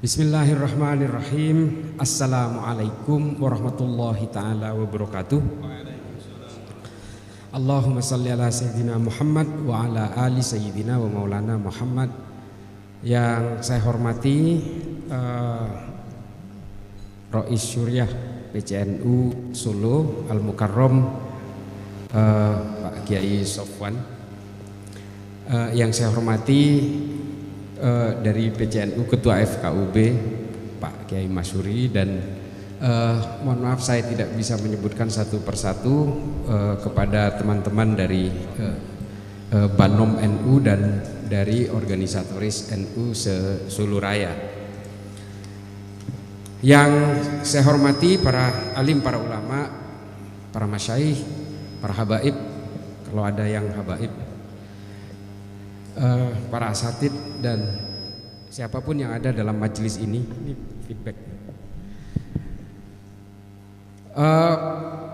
Bismillahirrahmanirrahim. Assalamualaikum warahmatullahi ta'ala wabarakatuh. Allahumma salli ala Sayyidina Muhammad wa ala ali Sayyidina wa maulana Muhammad. Yang saya hormati Rais Syuriah PCNU Solo Al-Mukarram, Pak Kiai Sofwan. Yang saya hormati dari PCNU Ketua FKUB Pak Kiai Masyuri, dan mohon maaf saya tidak bisa menyebutkan satu persatu kepada teman-teman dari Banom NU dan dari organisatoris NU Solo Raya. Yang saya hormati para alim, para ulama, para masyaikh, para habaib, kalau ada yang habaib, para asatid dan siapapun yang ada dalam majelis ini feedback.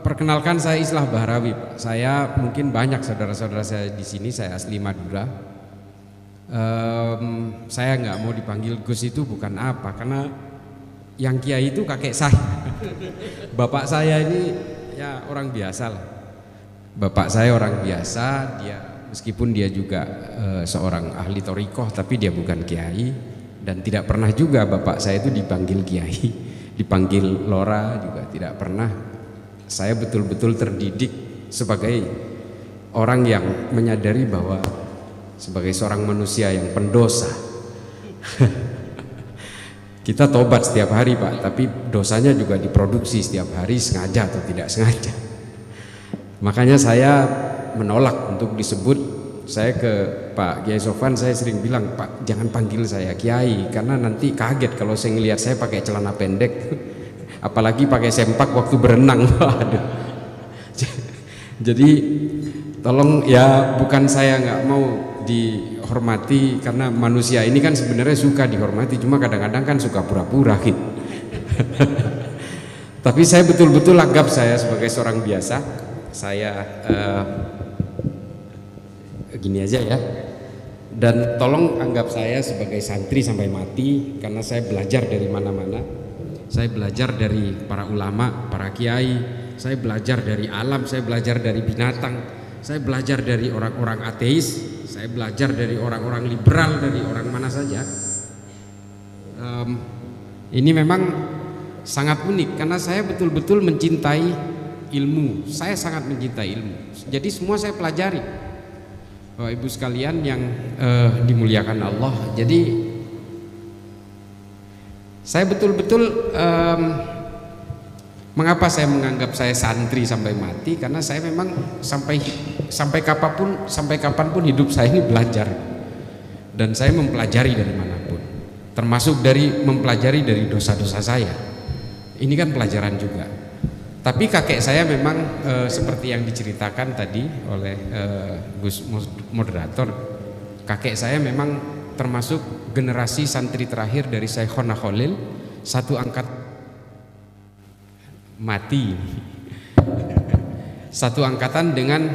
Perkenalkan, saya Islah Bahrawi, Pak. Saya mungkin banyak saudara-saudara saya di sini, saya asli Madura. Saya nggak mau dipanggil Gus itu bukan apa, karena yang kiai itu kakek saya. Bapak saya ini ya orang biasa lah. Bapak saya orang biasa, dia meskipun dia juga seorang ahli thorikoh, tapi dia bukan kiai, dan tidak pernah juga bapak saya itu dipanggil kiai, dipanggil lora juga tidak pernah. Saya betul-betul terdidik sebagai orang yang menyadari bahwa sebagai seorang manusia yang pendosa kita tobat setiap hari, Pak, tapi dosanya juga diproduksi setiap hari, sengaja atau tidak sengaja. Makanya saya menolak untuk disebut. Saya ke Pak Kiai Sofwan, saya sering bilang, Pak, jangan panggil saya Kiai, karena nanti kaget kalau saya ngelihat saya pakai celana pendek, apalagi pakai sempak waktu berenang. Waduh. Jadi tolong ya, bukan saya nggak mau dihormati, karena manusia ini kan sebenarnya suka dihormati, cuma kadang-kadang kan suka pura-pura gitu. Tapi saya betul-betul anggap saya sebagai seorang biasa. Saya gini aja ya, dan tolong anggap saya sebagai santri sampai mati, karena saya belajar dari mana-mana. Saya belajar dari para ulama, para kiai, saya belajar dari alam, saya belajar dari binatang, saya belajar dari orang-orang ateis, saya belajar dari orang-orang liberal, dari orang mana saja. Ini memang sangat unik, karena saya betul-betul mencintai ilmu. Saya sangat mencintai ilmu, jadi semua saya pelajari. Bapak Ibu sekalian yang dimuliakan Allah, jadi saya betul-betul mengapa saya menganggap saya santri sampai mati, karena saya memang sampai kapanpun hidup saya ini belajar, dan saya mempelajari dari manapun, termasuk dari mempelajari dari dosa-dosa saya. Ini kan pelajaran juga. Tapi kakek saya memang seperti yang diceritakan tadi oleh Gus moderator, kakek saya memang termasuk generasi santri terakhir dari Syekhona Khalil, satu angkat mati, satu angkatan dengan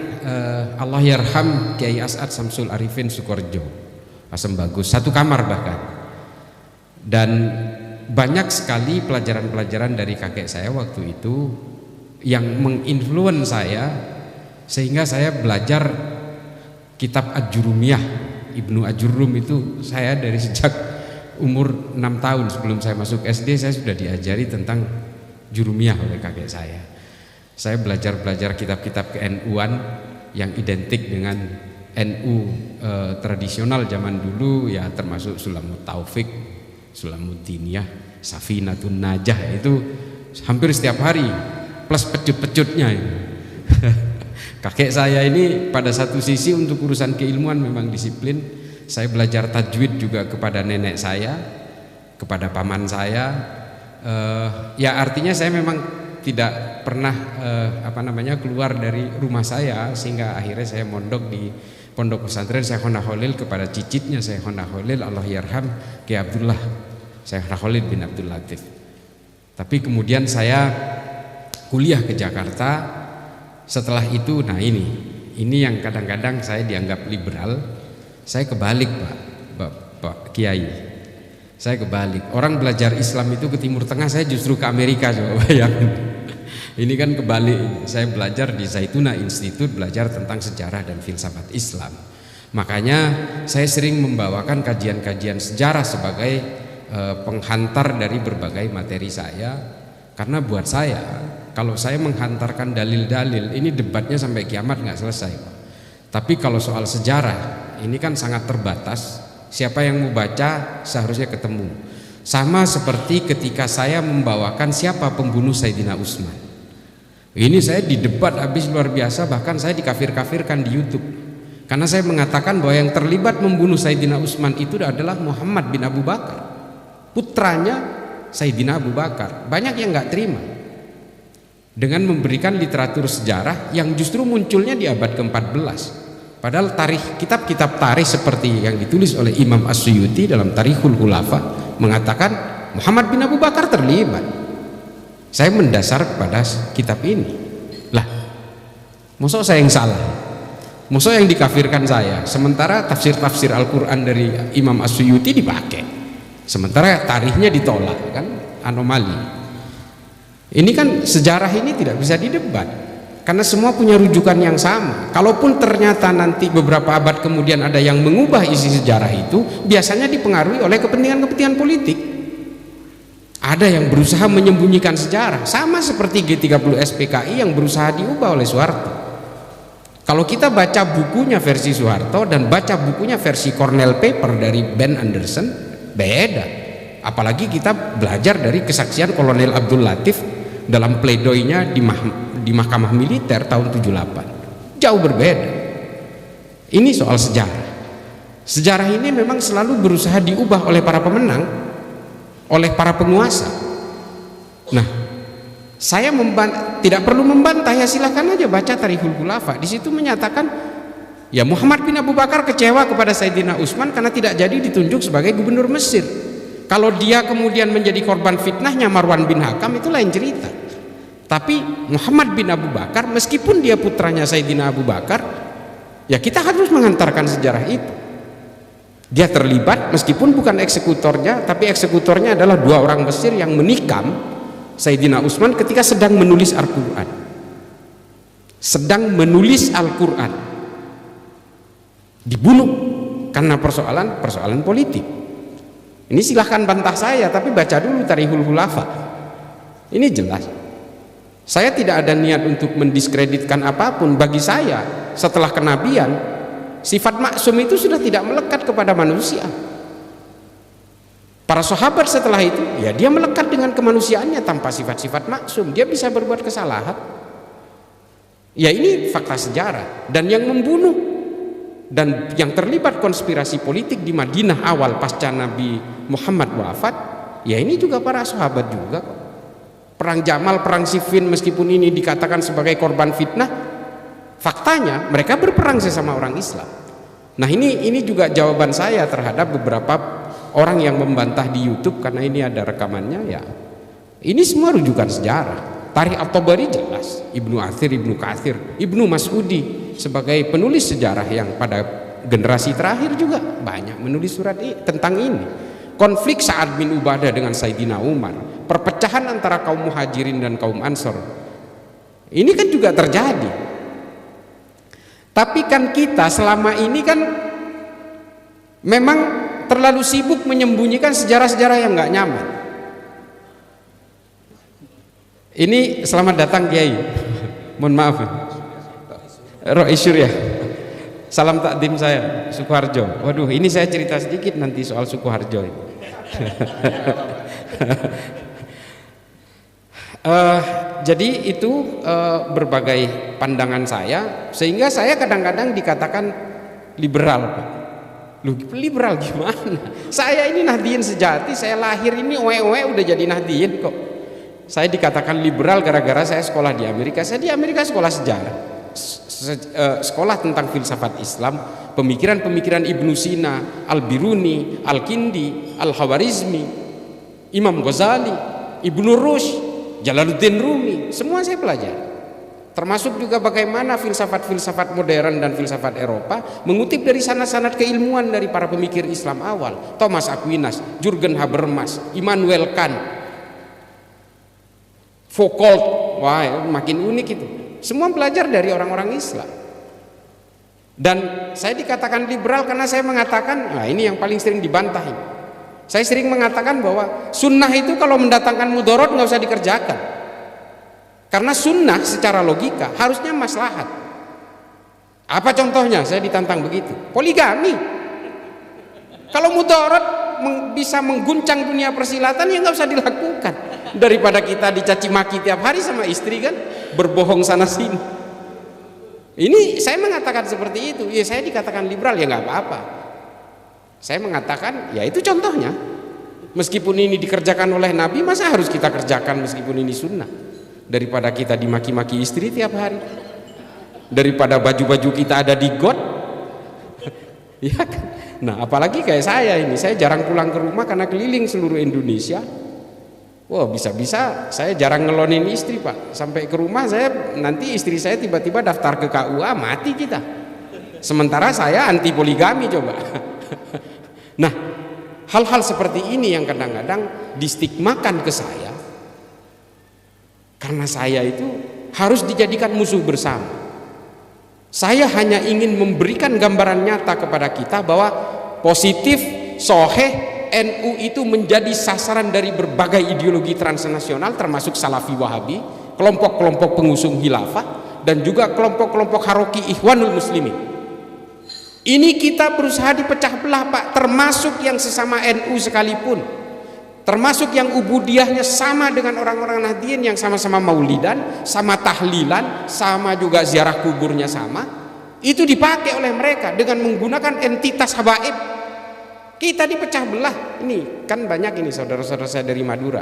Allah yarham Kiai As'ad Samsul Arifin Sukorjo, Asem Bagus, satu kamar bahkan. Dan banyak sekali pelajaran-pelajaran dari kakek saya waktu itu yang menginfluence saya, sehingga saya belajar kitab Ad-Jurumiyah Ibnu Ajurum itu. Saya dari sejak umur 6 tahun, sebelum saya masuk SD, saya sudah diajari tentang Jurumiyah oleh kakek saya. Saya belajar kitab-kitab ke-NU-an yang identik dengan NU tradisional zaman dulu, ya termasuk Sulamut Taufik, Sulamuddiniyah, Safinatun Najah, itu hampir setiap hari, plus pecut-pecutnya. Kakek saya ini pada satu sisi untuk urusan keilmuan memang disiplin. Saya belajar tajwid juga kepada nenek saya, kepada paman saya. Ya artinya saya memang tidak pernah keluar dari rumah saya, sehingga akhirnya saya mondok di pondok pesantren Syekhona Khalil kepada cicitnya Syekhona Khalil, Allah yarham, Kiai Abdullah Syekhona Khalil bin Abdul Latif. Tapi kemudian saya kuliah ke Jakarta. Setelah itu, nah ini yang kadang-kadang saya dianggap liberal. Saya kebalik, Pak Kiai. Saya kebalik. Orang belajar Islam itu ke Timur Tengah, saya justru ke Amerika, coba bayangin. Ini kan kebalik. Saya belajar di Zaituna Institute, belajar tentang sejarah dan filsafat Islam. Makanya saya sering membawakan kajian-kajian sejarah sebagai penghantar dari berbagai materi saya. Karena buat saya, kalau saya menghantarkan dalil-dalil, ini debatnya sampai kiamat nggak selesai. Tapi kalau soal sejarah, ini kan sangat terbatas. Siapa yang mau baca seharusnya ketemu. Sama seperti ketika saya membawakan siapa pembunuh Sayyidina Utsman. Ini saya didebat habis luar biasa, bahkan saya dikafir-kafirkan di YouTube. Karena saya mengatakan bahwa yang terlibat membunuh Sayyidina Utsman itu adalah Muhammad bin Abu Bakar, putranya Sayyidina Abu Bakar. Banyak yang nggak terima dengan memberikan literatur sejarah yang justru munculnya di abad ke-14. Padahal kitab-kitab tarikh seperti yang ditulis oleh Imam As-Suyuti dalam Tarikhul Khulafa mengatakan Muhammad bin Abu Bakar terlibat. Saya mendasar kepada kitab ini. Lah, masa saya yang salah? Masa yang dikafirkan saya? Sementara tafsir-tafsir Al-Quran dari Imam As-Suyuti dipakai, sementara tarikhnya ditolak, kan anomali. Ini kan sejarah ini tidak bisa didebat. Karena semua punya rujukan yang sama. Kalaupun ternyata nanti beberapa abad kemudian ada yang mengubah isi sejarah itu, biasanya dipengaruhi oleh kepentingan-kepentingan politik. Ada yang berusaha menyembunyikan sejarah, sama seperti G30 SPKI yang berusaha diubah oleh Soeharto. Kalau kita baca bukunya versi Soeharto dan baca bukunya versi Cornell Paper dari Ben Anderson, beda. Apalagi kita belajar dari kesaksian Kolonel Abdul Latif dalam pledoinya di Mahkamah Militer tahun 78. Jauh berbeda. Ini soal sejarah. Sejarah ini memang selalu berusaha diubah oleh para pemenang, oleh para penguasa. Nah, saya tidak perlu membantah, ya silakan aja baca Tarikhul Khulafa. Di situ menyatakan ya Muhammad bin Abu Bakar kecewa kepada Sayyidina Utsman karena tidak jadi ditunjuk sebagai gubernur Mesir. Kalau dia kemudian menjadi korban fitnahnya Marwan bin Hakam, itu lain cerita. Tapi Muhammad bin Abu Bakar, meskipun dia putranya Sayyidina Abu Bakar, ya kita harus mengantarkan sejarah itu. Dia terlibat meskipun bukan eksekutornya, tapi eksekutornya adalah dua orang Mesir yang menikam Sayyidina Utsman ketika sedang menulis Al-Quran. Sedang menulis Al-Quran. Dibunuh karena persoalan politik. Ini silahkan bantah saya, tapi baca dulu Tarikhul Khulafa. Ini jelas. Saya tidak ada niat untuk mendiskreditkan apapun. Bagi saya, setelah kenabian, sifat maksum itu sudah tidak melekat kepada manusia. Para sahabat setelah itu, ya dia melekat dengan kemanusiaannya tanpa sifat-sifat maksum. Dia bisa berbuat kesalahan. Ya ini fakta sejarah. Dan yang membunuh dan yang terlibat konspirasi politik di Madinah awal pasca Nabi Muhammad wafat, ya ini juga para sahabat juga kok. Perang Jamal, perang Siffin, meskipun ini dikatakan sebagai korban fitnah, faktanya mereka berperang sesama orang Islam. Nah ini juga jawaban saya terhadap beberapa orang yang membantah di YouTube karena ini ada rekamannya. Ya ini semua rujukan sejarah. Tarikh At-Tabari jelas, Ibnu Athir, Ibnu Katsir, Ibnu Mas'udi sebagai penulis sejarah yang pada generasi terakhir juga banyak menulis surat tentang ini. Konflik Sa'ad bin Ubadah dengan Sayyidina Umar, perpecahan antara kaum Muhajirin dan kaum Ansor, ini kan juga terjadi. Tapi kan kita selama ini kan memang terlalu sibuk menyembunyikan sejarah-sejarah yang nggak nyaman. Ini selamat datang Kiai. Mohon maaf. Roisyur ya. Salam takdim saya, Sukoharjo. Waduh, ini saya cerita sedikit nanti soal Sukoharjo ini. Jadi itu berbagai pandangan saya, sehingga saya kadang-kadang dikatakan liberal. Loh, liberal gimana? Saya ini Nahdien sejati, saya lahir ini oe-oe udah jadi Nahdien kok. Saya dikatakan liberal gara-gara saya sekolah di Amerika. Saya di Amerika sekolah sejarah, sekolah tentang filsafat Islam, pemikiran-pemikiran Ibnu Sina, Al-Biruni, Al-Kindi, Al-Khawarizmi, Imam Ghazali, Ibnu Rushd, Jalaluddin Rumi, semua saya pelajari. Termasuk juga bagaimana filsafat-filsafat modern dan filsafat Eropa mengutip dari sanad-sanad keilmuan dari para pemikir Islam awal, Thomas Aquinas, Jürgen Habermas, Immanuel Kant, Foucault. Wah, makin unik itu. Semua belajar dari orang-orang Islam. Dan saya dikatakan liberal karena saya mengatakan, nah ini yang paling sering dibantah ini. Saya sering mengatakan bahwa sunnah itu kalau mendatangkan mudorot nggak usah dikerjakan. Karena sunnah secara logika harusnya maslahat. Apa contohnya? Saya ditantang begitu. Poligami. Kalau mudorot bisa mengguncang dunia persilatan, ya nggak usah dilakukan. Daripada kita dicaci maki tiap hari sama istri kan, berbohong sana sini. Ini saya mengatakan seperti itu. Ya saya dikatakan liberal ya nggak apa-apa. Saya mengatakan ya itu contohnya. Meskipun ini dikerjakan oleh Nabi, masa harus kita kerjakan meskipun ini sunnah? Daripada kita dimaki-maki istri tiap hari, daripada baju-baju kita ada di got, ya kan? Nah apalagi kayak saya ini, saya jarang pulang ke rumah karena keliling seluruh Indonesia. Wah bisa-bisa saya jarang ngelonin istri Pak, sampai ke rumah saya nanti istri saya tiba-tiba daftar ke KUA, mati kita. Sementara saya anti poligami coba. Nah hal-hal seperti ini yang kadang-kadang distigmakan ke saya. Karena saya itu harus dijadikan musuh bersama. Saya hanya ingin memberikan gambaran nyata kepada kita bahwa positif, soheh, NU itu menjadi sasaran dari berbagai ideologi transnasional termasuk Salafi Wahabi, kelompok-kelompok pengusung khilafah, dan juga kelompok-kelompok Haroki Ikhwanul Muslimin. Ini kita berusaha dipecah belah Pak, termasuk yang sesama NU sekalipun. Termasuk yang ubudiyahnya sama dengan orang-orang Nahdien yang sama-sama maulidan, sama tahlilan, sama juga ziarah kuburnya sama. Itu dipakai oleh mereka dengan menggunakan entitas habaib. Kita dipecah belah. Ini kan banyak ini saudara-saudara saya dari Madura.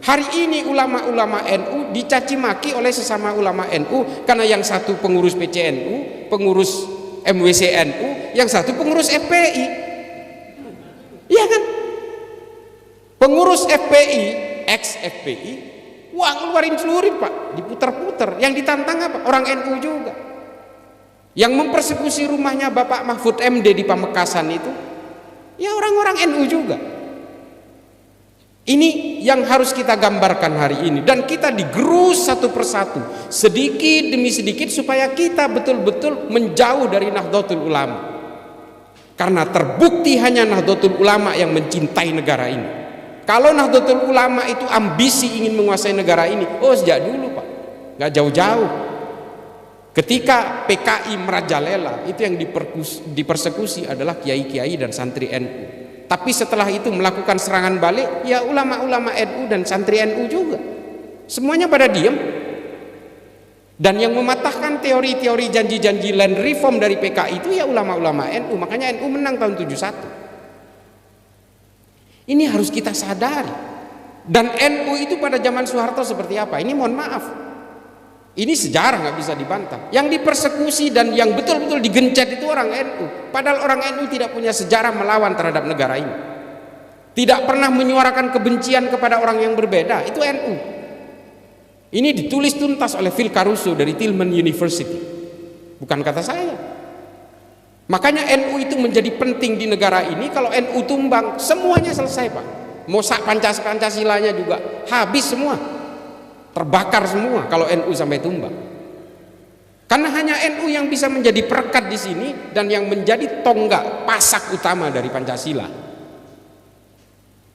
Hari ini ulama-ulama NU dicaci maki oleh sesama ulama NU karena yang satu pengurus PCNU, pengurus MWCNU, yang satu pengurus FPI. Iya kan? Pengurus FPI, ex-FPI, wah ngeluarin celurit Pak, diputar-putar. Yang ditantang apa? Orang NU juga. Yang mempersekusi rumahnya Bapak Mahfud MD di Pamekasan itu, ya orang-orang NU juga. Ini yang harus kita gambarkan hari ini. Dan kita digerus satu persatu, sedikit demi sedikit supaya kita betul-betul menjauh dari Nahdlatul Ulama. Karena terbukti hanya Nahdlatul Ulama yang mencintai negara ini. Kalau Nahdlatul Ulama itu ambisi ingin menguasai negara ini, oh sejak dulu Pak, nggak jauh-jauh. Ketika PKI merajalela, itu yang dipersekusi adalah kiai-kiai dan santri NU. Tapi setelah itu melakukan serangan balik, ya ulama-ulama NU dan santri NU juga. Semuanya pada diam. Dan yang mematahkan teori-teori janji-janji land reform dari PKI itu ya ulama-ulama NU. Makanya NU menang tahun 71. Ini harus kita sadari. Dan NU itu pada zaman Soeharto seperti apa? Ini mohon maaf, ini sejarah nggak bisa dibantah. Yang dipersekusi dan yang betul-betul digencet itu orang NU. Padahal orang NU tidak punya sejarah melawan terhadap negara ini. Tidak pernah menyuarakan kebencian kepada orang yang berbeda. Itu NU. Ini ditulis tuntas oleh Phil Caruso dari Tillman University. Bukan kata saya. Makanya NU itu menjadi penting di negara ini. Kalau NU tumbang, semuanya selesai Pak. Mau Pancasilanya juga habis semua, terbakar semua kalau NU sampai tumbang. Karena hanya NU yang bisa menjadi perekat di sini dan yang menjadi tonggak pasak utama dari Pancasila.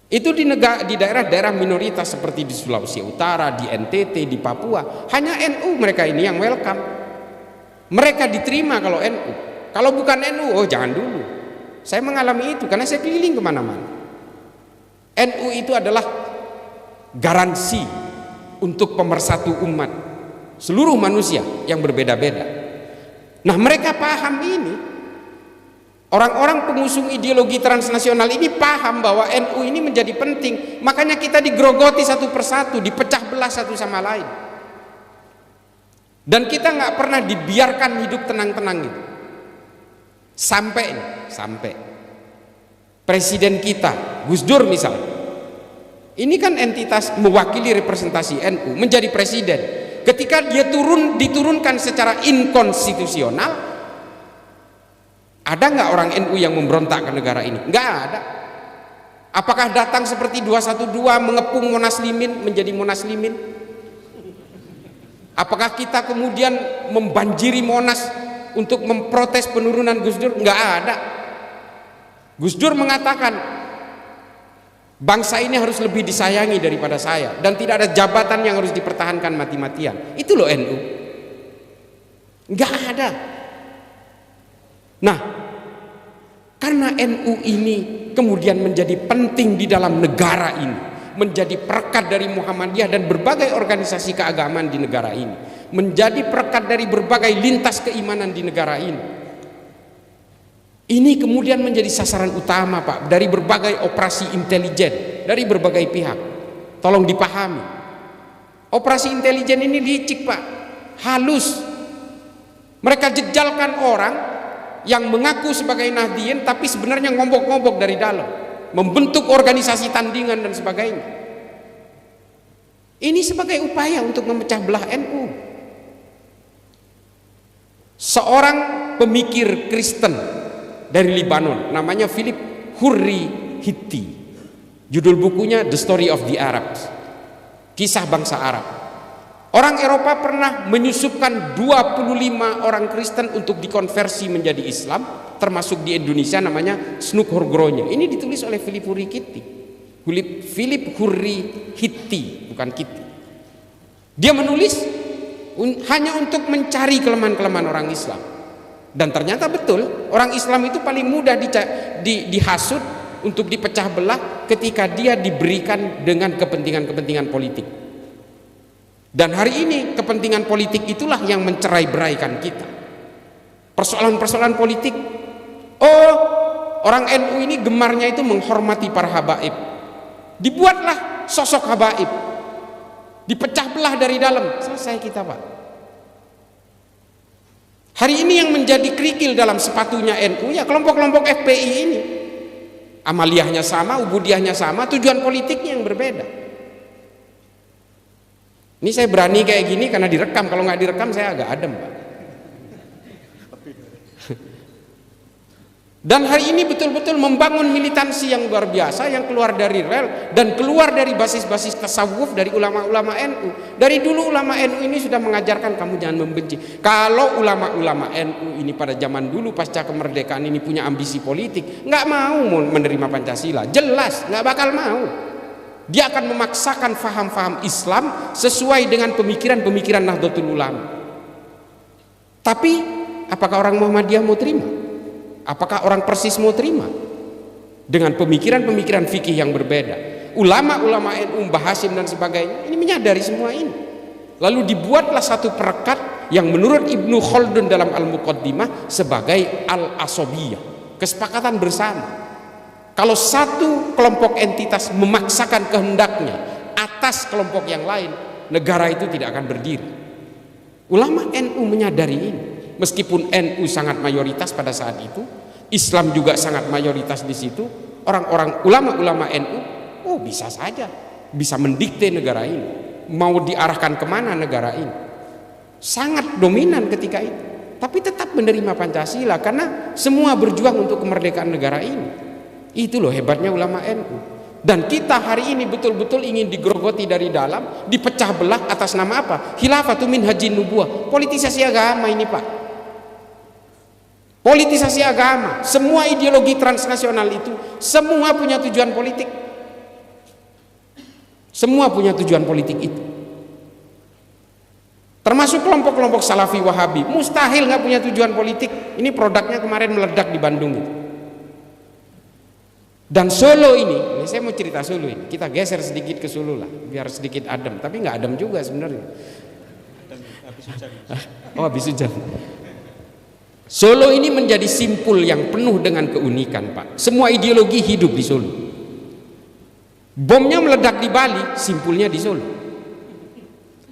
Itu di daerah-daerah minoritas seperti di Sulawesi Utara, di NTT, di Papua, hanya NU mereka ini yang welcome. Mereka diterima kalau NU. Kalau bukan NU, oh jangan dulu. Saya mengalami itu karena saya keliling kemana-mana. NU itu adalah garansi untuk pemersatu umat seluruh manusia yang berbeda-beda. Nah mereka paham ini. Orang-orang pengusung ideologi transnasional ini paham bahwa NU ini menjadi penting. Makanya kita digerogoti satu persatu, dipecah belah satu sama lain. Dan kita nggak pernah dibiarkan hidup tenang-tenang gitu. Sampai presiden kita Gus Dur misalnya, ini kan entitas mewakili representasi NU menjadi presiden, Ketika dia diturunkan secara inkonstitusional, ada nggak orang NU yang memberontak ke negara ini? Nggak ada. Apakah datang seperti 212 mengepung Monaslimin menjadi Monaslimin? Apakah kita kemudian membanjiri Monas untuk memprotes penurunan Gus Dur? Nggak ada. Gus Dur mengatakan bangsa ini harus lebih disayangi daripada saya, dan tidak ada jabatan yang harus dipertahankan mati-matian. Itu loh NU. Nggak ada. Nah, karena NU ini kemudian menjadi penting di dalam negara ini, menjadi perekat dari Muhammadiyah dan berbagai organisasi keagamaan di negara ini, menjadi perekat dari berbagai lintas keimanan di negara ini. Ini kemudian menjadi sasaran utama, Pak, dari berbagai operasi intelijen dari berbagai pihak. Tolong dipahami, operasi intelijen ini licik, Pak, halus. Mereka jejalkan orang yang mengaku sebagai Nahdliyin tapi sebenarnya ngombok-ngombok dari dalam, membentuk organisasi tandingan dan sebagainya. Ini sebagai upaya untuk memecah belah NU. Seorang pemikir Kristen dari Lebanon namanya Philip Hurri Hitti, judul bukunya The Story of the Arabs, kisah bangsa Arab. Orang Eropa pernah menyusupkan 25 orang Kristen untuk dikonversi menjadi Islam, termasuk di Indonesia namanya Snuk Horgronya. Ini ditulis oleh Philip Hurri Hitti. Philip Hurri Hitti, bukan Kitty. Dia menulis hanya untuk mencari kelemahan-kelemahan orang Islam. Dan ternyata betul, orang Islam itu paling mudah dihasut untuk dipecah belah ketika dia diberikan dengan kepentingan-kepentingan politik. Dan hari ini kepentingan politik itulah yang mencerai-beraikan kita. Persoalan-persoalan politik. Oh, orang NU ini gemarnya itu menghormati para habaib. Dibuatlah sosok habaib, dipecah belah dari dalam. Selesai kita, Pak. Hari ini yang menjadi kerikil dalam sepatunya NU ya kelompok-kelompok FPI ini. Amaliyahnya sama, ubudiyahnya sama, tujuan politiknya yang berbeda. Ini saya berani kayak gini karena direkam. Kalau nggak direkam saya agak adem, Pak. Dan hari ini betul-betul membangun militansi yang luar biasa, yang keluar dari rel dan keluar dari basis-basis tasawuf dari ulama-ulama NU. Dari dulu ulama NU ini sudah mengajarkan kamu jangan membenci. Kalau ulama-ulama NU ini pada zaman dulu pasca kemerdekaan ini punya ambisi politik, nggak mau menerima Pancasila, jelas nggak bakal mau. Dia akan memaksakan faham-faham Islam sesuai dengan pemikiran-pemikiran Nahdlatul Ulama. Tapi apakah orang Muhammadiyah mau terima? Apakah orang Persis mau terima? Dengan pemikiran-pemikiran fikih yang berbeda. Ulama-ulama NU, Mbah Hasim dan sebagainya ini menyadari semua ini. Lalu dibuatlah satu perekat yang menurut Ibnu Khaldun dalam Al-Muqaddimah sebagai al-asobiyah, kesepakatan bersama. Kalau satu kelompok entitas memaksakan kehendaknya atas kelompok yang lain, negara itu tidak akan berdiri. Ulama NU menyadari ini. Meskipun NU sangat mayoritas pada saat itu, Islam juga sangat mayoritas di situ, orang-orang ulama-ulama NU, oh bisa saja, bisa mendikte negara ini, mau diarahkan kemana negara ini. Sangat dominan ketika itu, tapi tetap menerima Pancasila karena semua berjuang untuk kemerdekaan negara ini. Itu loh hebatnya ulama NU. Dan kita hari ini betul-betul ingin digerogoti dari dalam, dipecah belah atas nama apa? Khilafatu minhajin nubuwah, politisasi agama ini, Pak. Politisasi agama, semua ideologi transnasional itu semua punya tujuan politik. Semua punya tujuan politik itu. Termasuk kelompok-kelompok Salafi Wahabi, mustahil nggak punya tujuan politik. Ini produknya kemarin meledak di Bandung itu. Dan Solo ini saya mau cerita Solo ini. Kita geser sedikit ke Solo lah, biar sedikit adem. Tapi nggak adem juga sebenarnya. Oh, habis hujan. Solo ini menjadi simpul yang penuh dengan keunikan, Pak. Semua ideologi hidup di Solo. Bomnya meledak di Bali, simpulnya di Solo.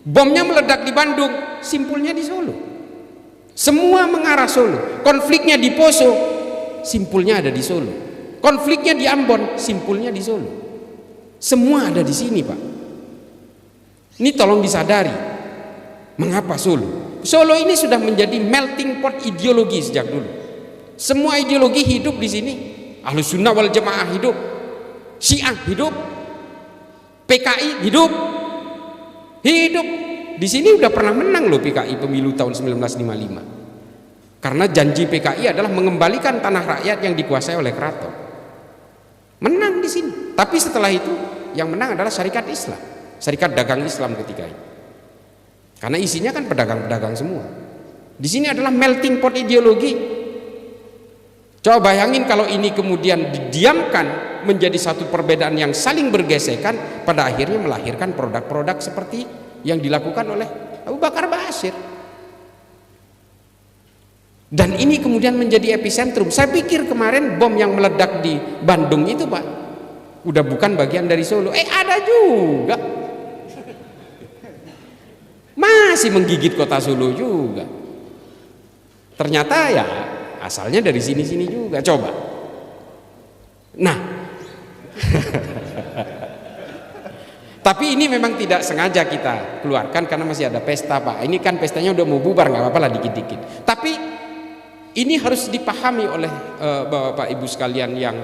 Bomnya meledak di Bandung, simpulnya di Solo. Semua mengarah Solo. Konfliknya di Poso, simpulnya ada di Solo. Konfliknya di Ambon, simpulnya di Solo. Semua ada di sini, Pak. Ini tolong disadari. Mengapa Solo? Solo ini sudah menjadi melting pot ideologi sejak dulu. Semua ideologi hidup di sini. Ahlus Sunnah wal Jamaah hidup, Syiah hidup, PKI hidup. Di sini udah pernah menang loh PKI pemilu tahun 1955. Karena janji PKI adalah mengembalikan tanah rakyat yang dikuasai oleh keraton. Menang di sini. Tapi setelah itu yang menang adalah Syarikat Islam, Syarikat Dagang Islam ketika itu. Karena isinya kan pedagang-pedagang semua. Di sini adalah melting pot ideologi. Coba bayangin kalau ini kemudian didiamkan menjadi satu perbedaan yang saling bergesekan, pada akhirnya melahirkan produk-produk seperti yang dilakukan oleh Abu Bakar Ba'asyir. Dan ini kemudian menjadi epicentrum. Saya pikir kemarin bom yang meledak di Bandung itu, Pak, udah bukan bagian dari Solo. Ada juga. Masih menggigit kota Solo juga. Ternyata ya asalnya dari sini-sini juga. Coba. Nah, tapi ini memang tidak sengaja kita keluarkan karena masih ada pesta, Pak. Ini kan pestanya udah mau bubar, nggak apa-apa lah dikit-dikit. Tapi ini harus dipahami oleh Bapak Ibu sekalian yang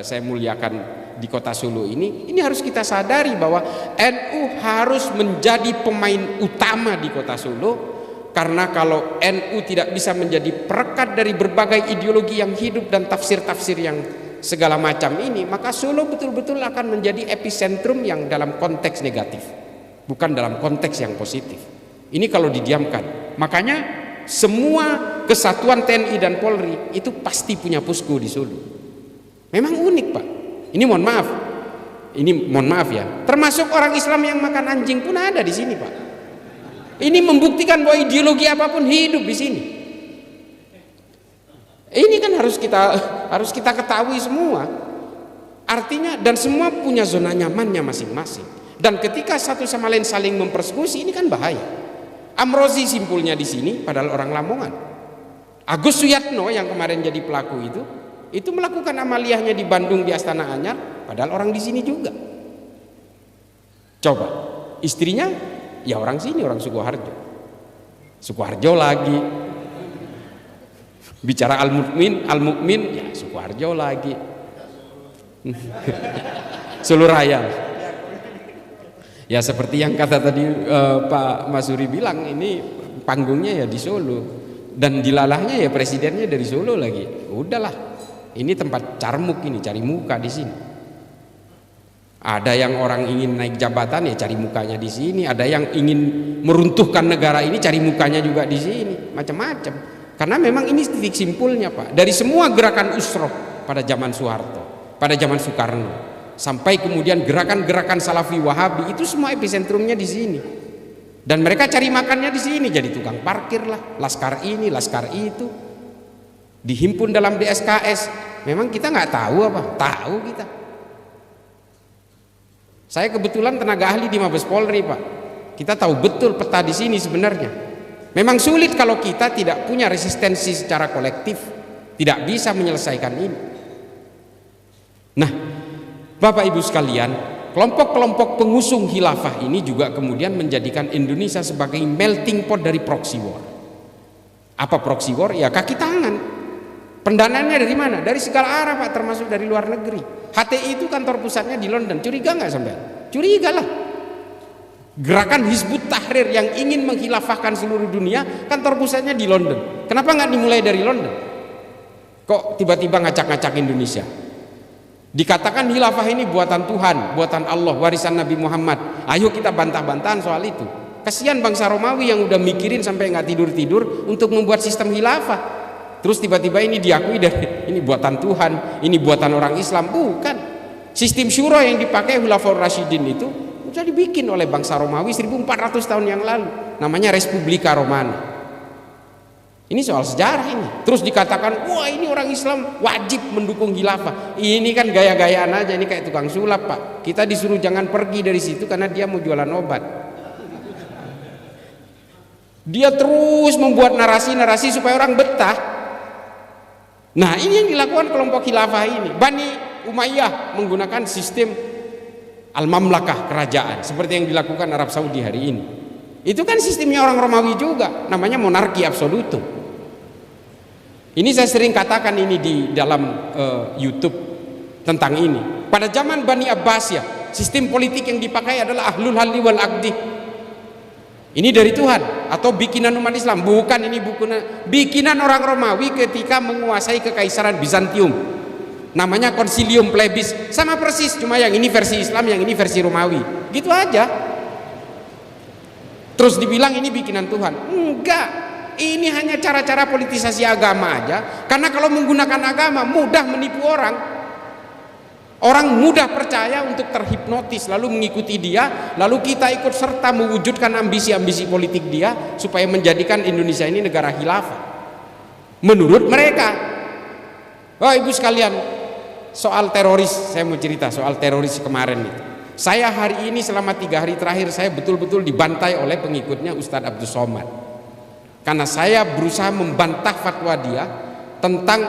saya muliakan di kota Solo ini harus kita sadari bahwa NU harus menjadi pemain utama di kota Solo. Karena kalau NU tidak bisa menjadi perekat dari berbagai ideologi yang hidup dan tafsir-tafsir yang segala macam ini, maka Solo betul-betul akan menjadi epicentrum yang dalam konteks negatif, bukan dalam konteks yang positif. Ini kalau didiamkan. Makanya semua kesatuan TNI dan Polri itu pasti punya posko di Solo. Memang unik, Pak. Ini mohon maaf ya. Termasuk orang Islam yang makan anjing pun ada di sini, Pak. Ini membuktikan bahwa ideologi apapun hidup di sini. Ini kan harus kita ketahui semua. Artinya dan semua punya zona nyamannya masing-masing. Dan ketika satu sama lain saling mempersekusi, ini kan bahaya. Amrozi simpulnya di sini padahal orang Lamongan. Agus Suyatno yang kemarin jadi pelaku itu melakukan amaliyahnya di Bandung di Astana Anyar padahal orang di sini juga. Coba, istrinya ya orang sini, orang Sukoharjo lagi. Bicara Al-Mukmin ya Sukoharjo lagi. Solo Raya. Ya seperti yang kata tadi Pak Masuri bilang, ini panggungnya ya di Solo dan dilalahnya ya presidennya dari Solo lagi. Udahlah, ini tempat carmuk, ini cari muka di sini. Ada yang orang ingin naik jabatan ya cari mukanya di sini. Ada yang ingin meruntuhkan negara ini cari mukanya juga di sini. Macam-macam. Karena memang ini titik simpulnya, Pak. Dari semua gerakan usroh pada zaman Soeharto, pada zaman Soekarno, sampai kemudian gerakan-gerakan Salafi Wahabi, itu semua epicentrumnya di sini. Dan mereka cari makannya di sini. Jadi tukang parkir lah, laskar ini, laskar itu. Dihimpun dalam DSKS. Memang kita nggak tahu apa? Tahu kita. Saya kebetulan tenaga ahli di Mabes Polri, Pak. Kita tahu betul peta di sini sebenarnya. Memang sulit kalau kita tidak punya resistensi secara kolektif, tidak bisa menyelesaikan ini. Nah, Bapak Ibu sekalian, kelompok-kelompok pengusung khilafah ini juga kemudian menjadikan Indonesia sebagai melting pot dari proxy war. Apa proxy war? Ya kaki tangan. Pendanaannya dari mana? Dari segala arah, Pak, termasuk dari luar negeri. HTI itu kantor pusatnya di London. Curiga nggak sampai? Curiga lah. Gerakan Hizbut Tahrir yang ingin menghilafahkan seluruh dunia, kantor pusatnya di London. Kenapa nggak dimulai dari London? Kok tiba-tiba ngacak-ngacak Indonesia? Dikatakan khilafah ini buatan Tuhan, buatan Allah, warisan Nabi Muhammad. Ayo kita bantah-bantahan soal itu. Kasihan bangsa Romawi yang udah mikirin sampai nggak tidur-tidur untuk membuat sistem khilafah. Terus tiba-tiba ini diakui dari ini buatan Tuhan, ini buatan orang Islam. Bukan. Sistem syura yang dipakai Khulafaur Rasyidin itu sudah dibikin oleh bangsa Romawi 1400 tahun yang lalu. Namanya Respublika Romana. Ini soal sejarah ini. Terus dikatakan, wah ini orang Islam wajib mendukung khilafah. Ini kan gaya-gayaan aja, ini kayak tukang sulap, Pak. Kita disuruh jangan pergi dari situ karena dia mau jualan obat. Dia terus membuat narasi-narasi supaya orang betah. Nah, ini yang dilakukan kelompok khilafah ini. Bani Umayyah menggunakan sistem al-mamlakah, kerajaan, seperti yang dilakukan Arab Saudi hari ini. Itu kan sistemnya orang Romawi juga, namanya monarki absolutum. Ini saya sering katakan ini di dalam YouTube tentang ini. Pada zaman Bani Abbasiyah, sistem politik yang dipakai adalah ahlul halli wal aqdi. Ini dari Tuhan atau bikinan umat Islam? Bukan, ini bikinan orang Romawi ketika menguasai kekaisaran Bizantium. Namanya Concilium Plebis, sama persis, cuma yang ini versi Islam, yang ini versi Romawi. Gitu aja. Terus dibilang ini bikinan Tuhan. Enggak, ini hanya cara-cara politisasi agama aja. Karena kalau menggunakan agama mudah menipu orang. Orang mudah percaya untuk terhipnotis, lalu mengikuti dia, lalu kita ikut serta mewujudkan ambisi-ambisi politik dia supaya menjadikan Indonesia ini negara khilafah. Menurut mereka. Oh ibu sekalian, soal teroris, saya mau cerita soal teroris kemarin itu. Saya hari ini selama 3 hari terakhir saya betul-betul dibantai oleh pengikutnya Ustadz Abdus Somad, karena saya berusaha membantah fatwa dia tentang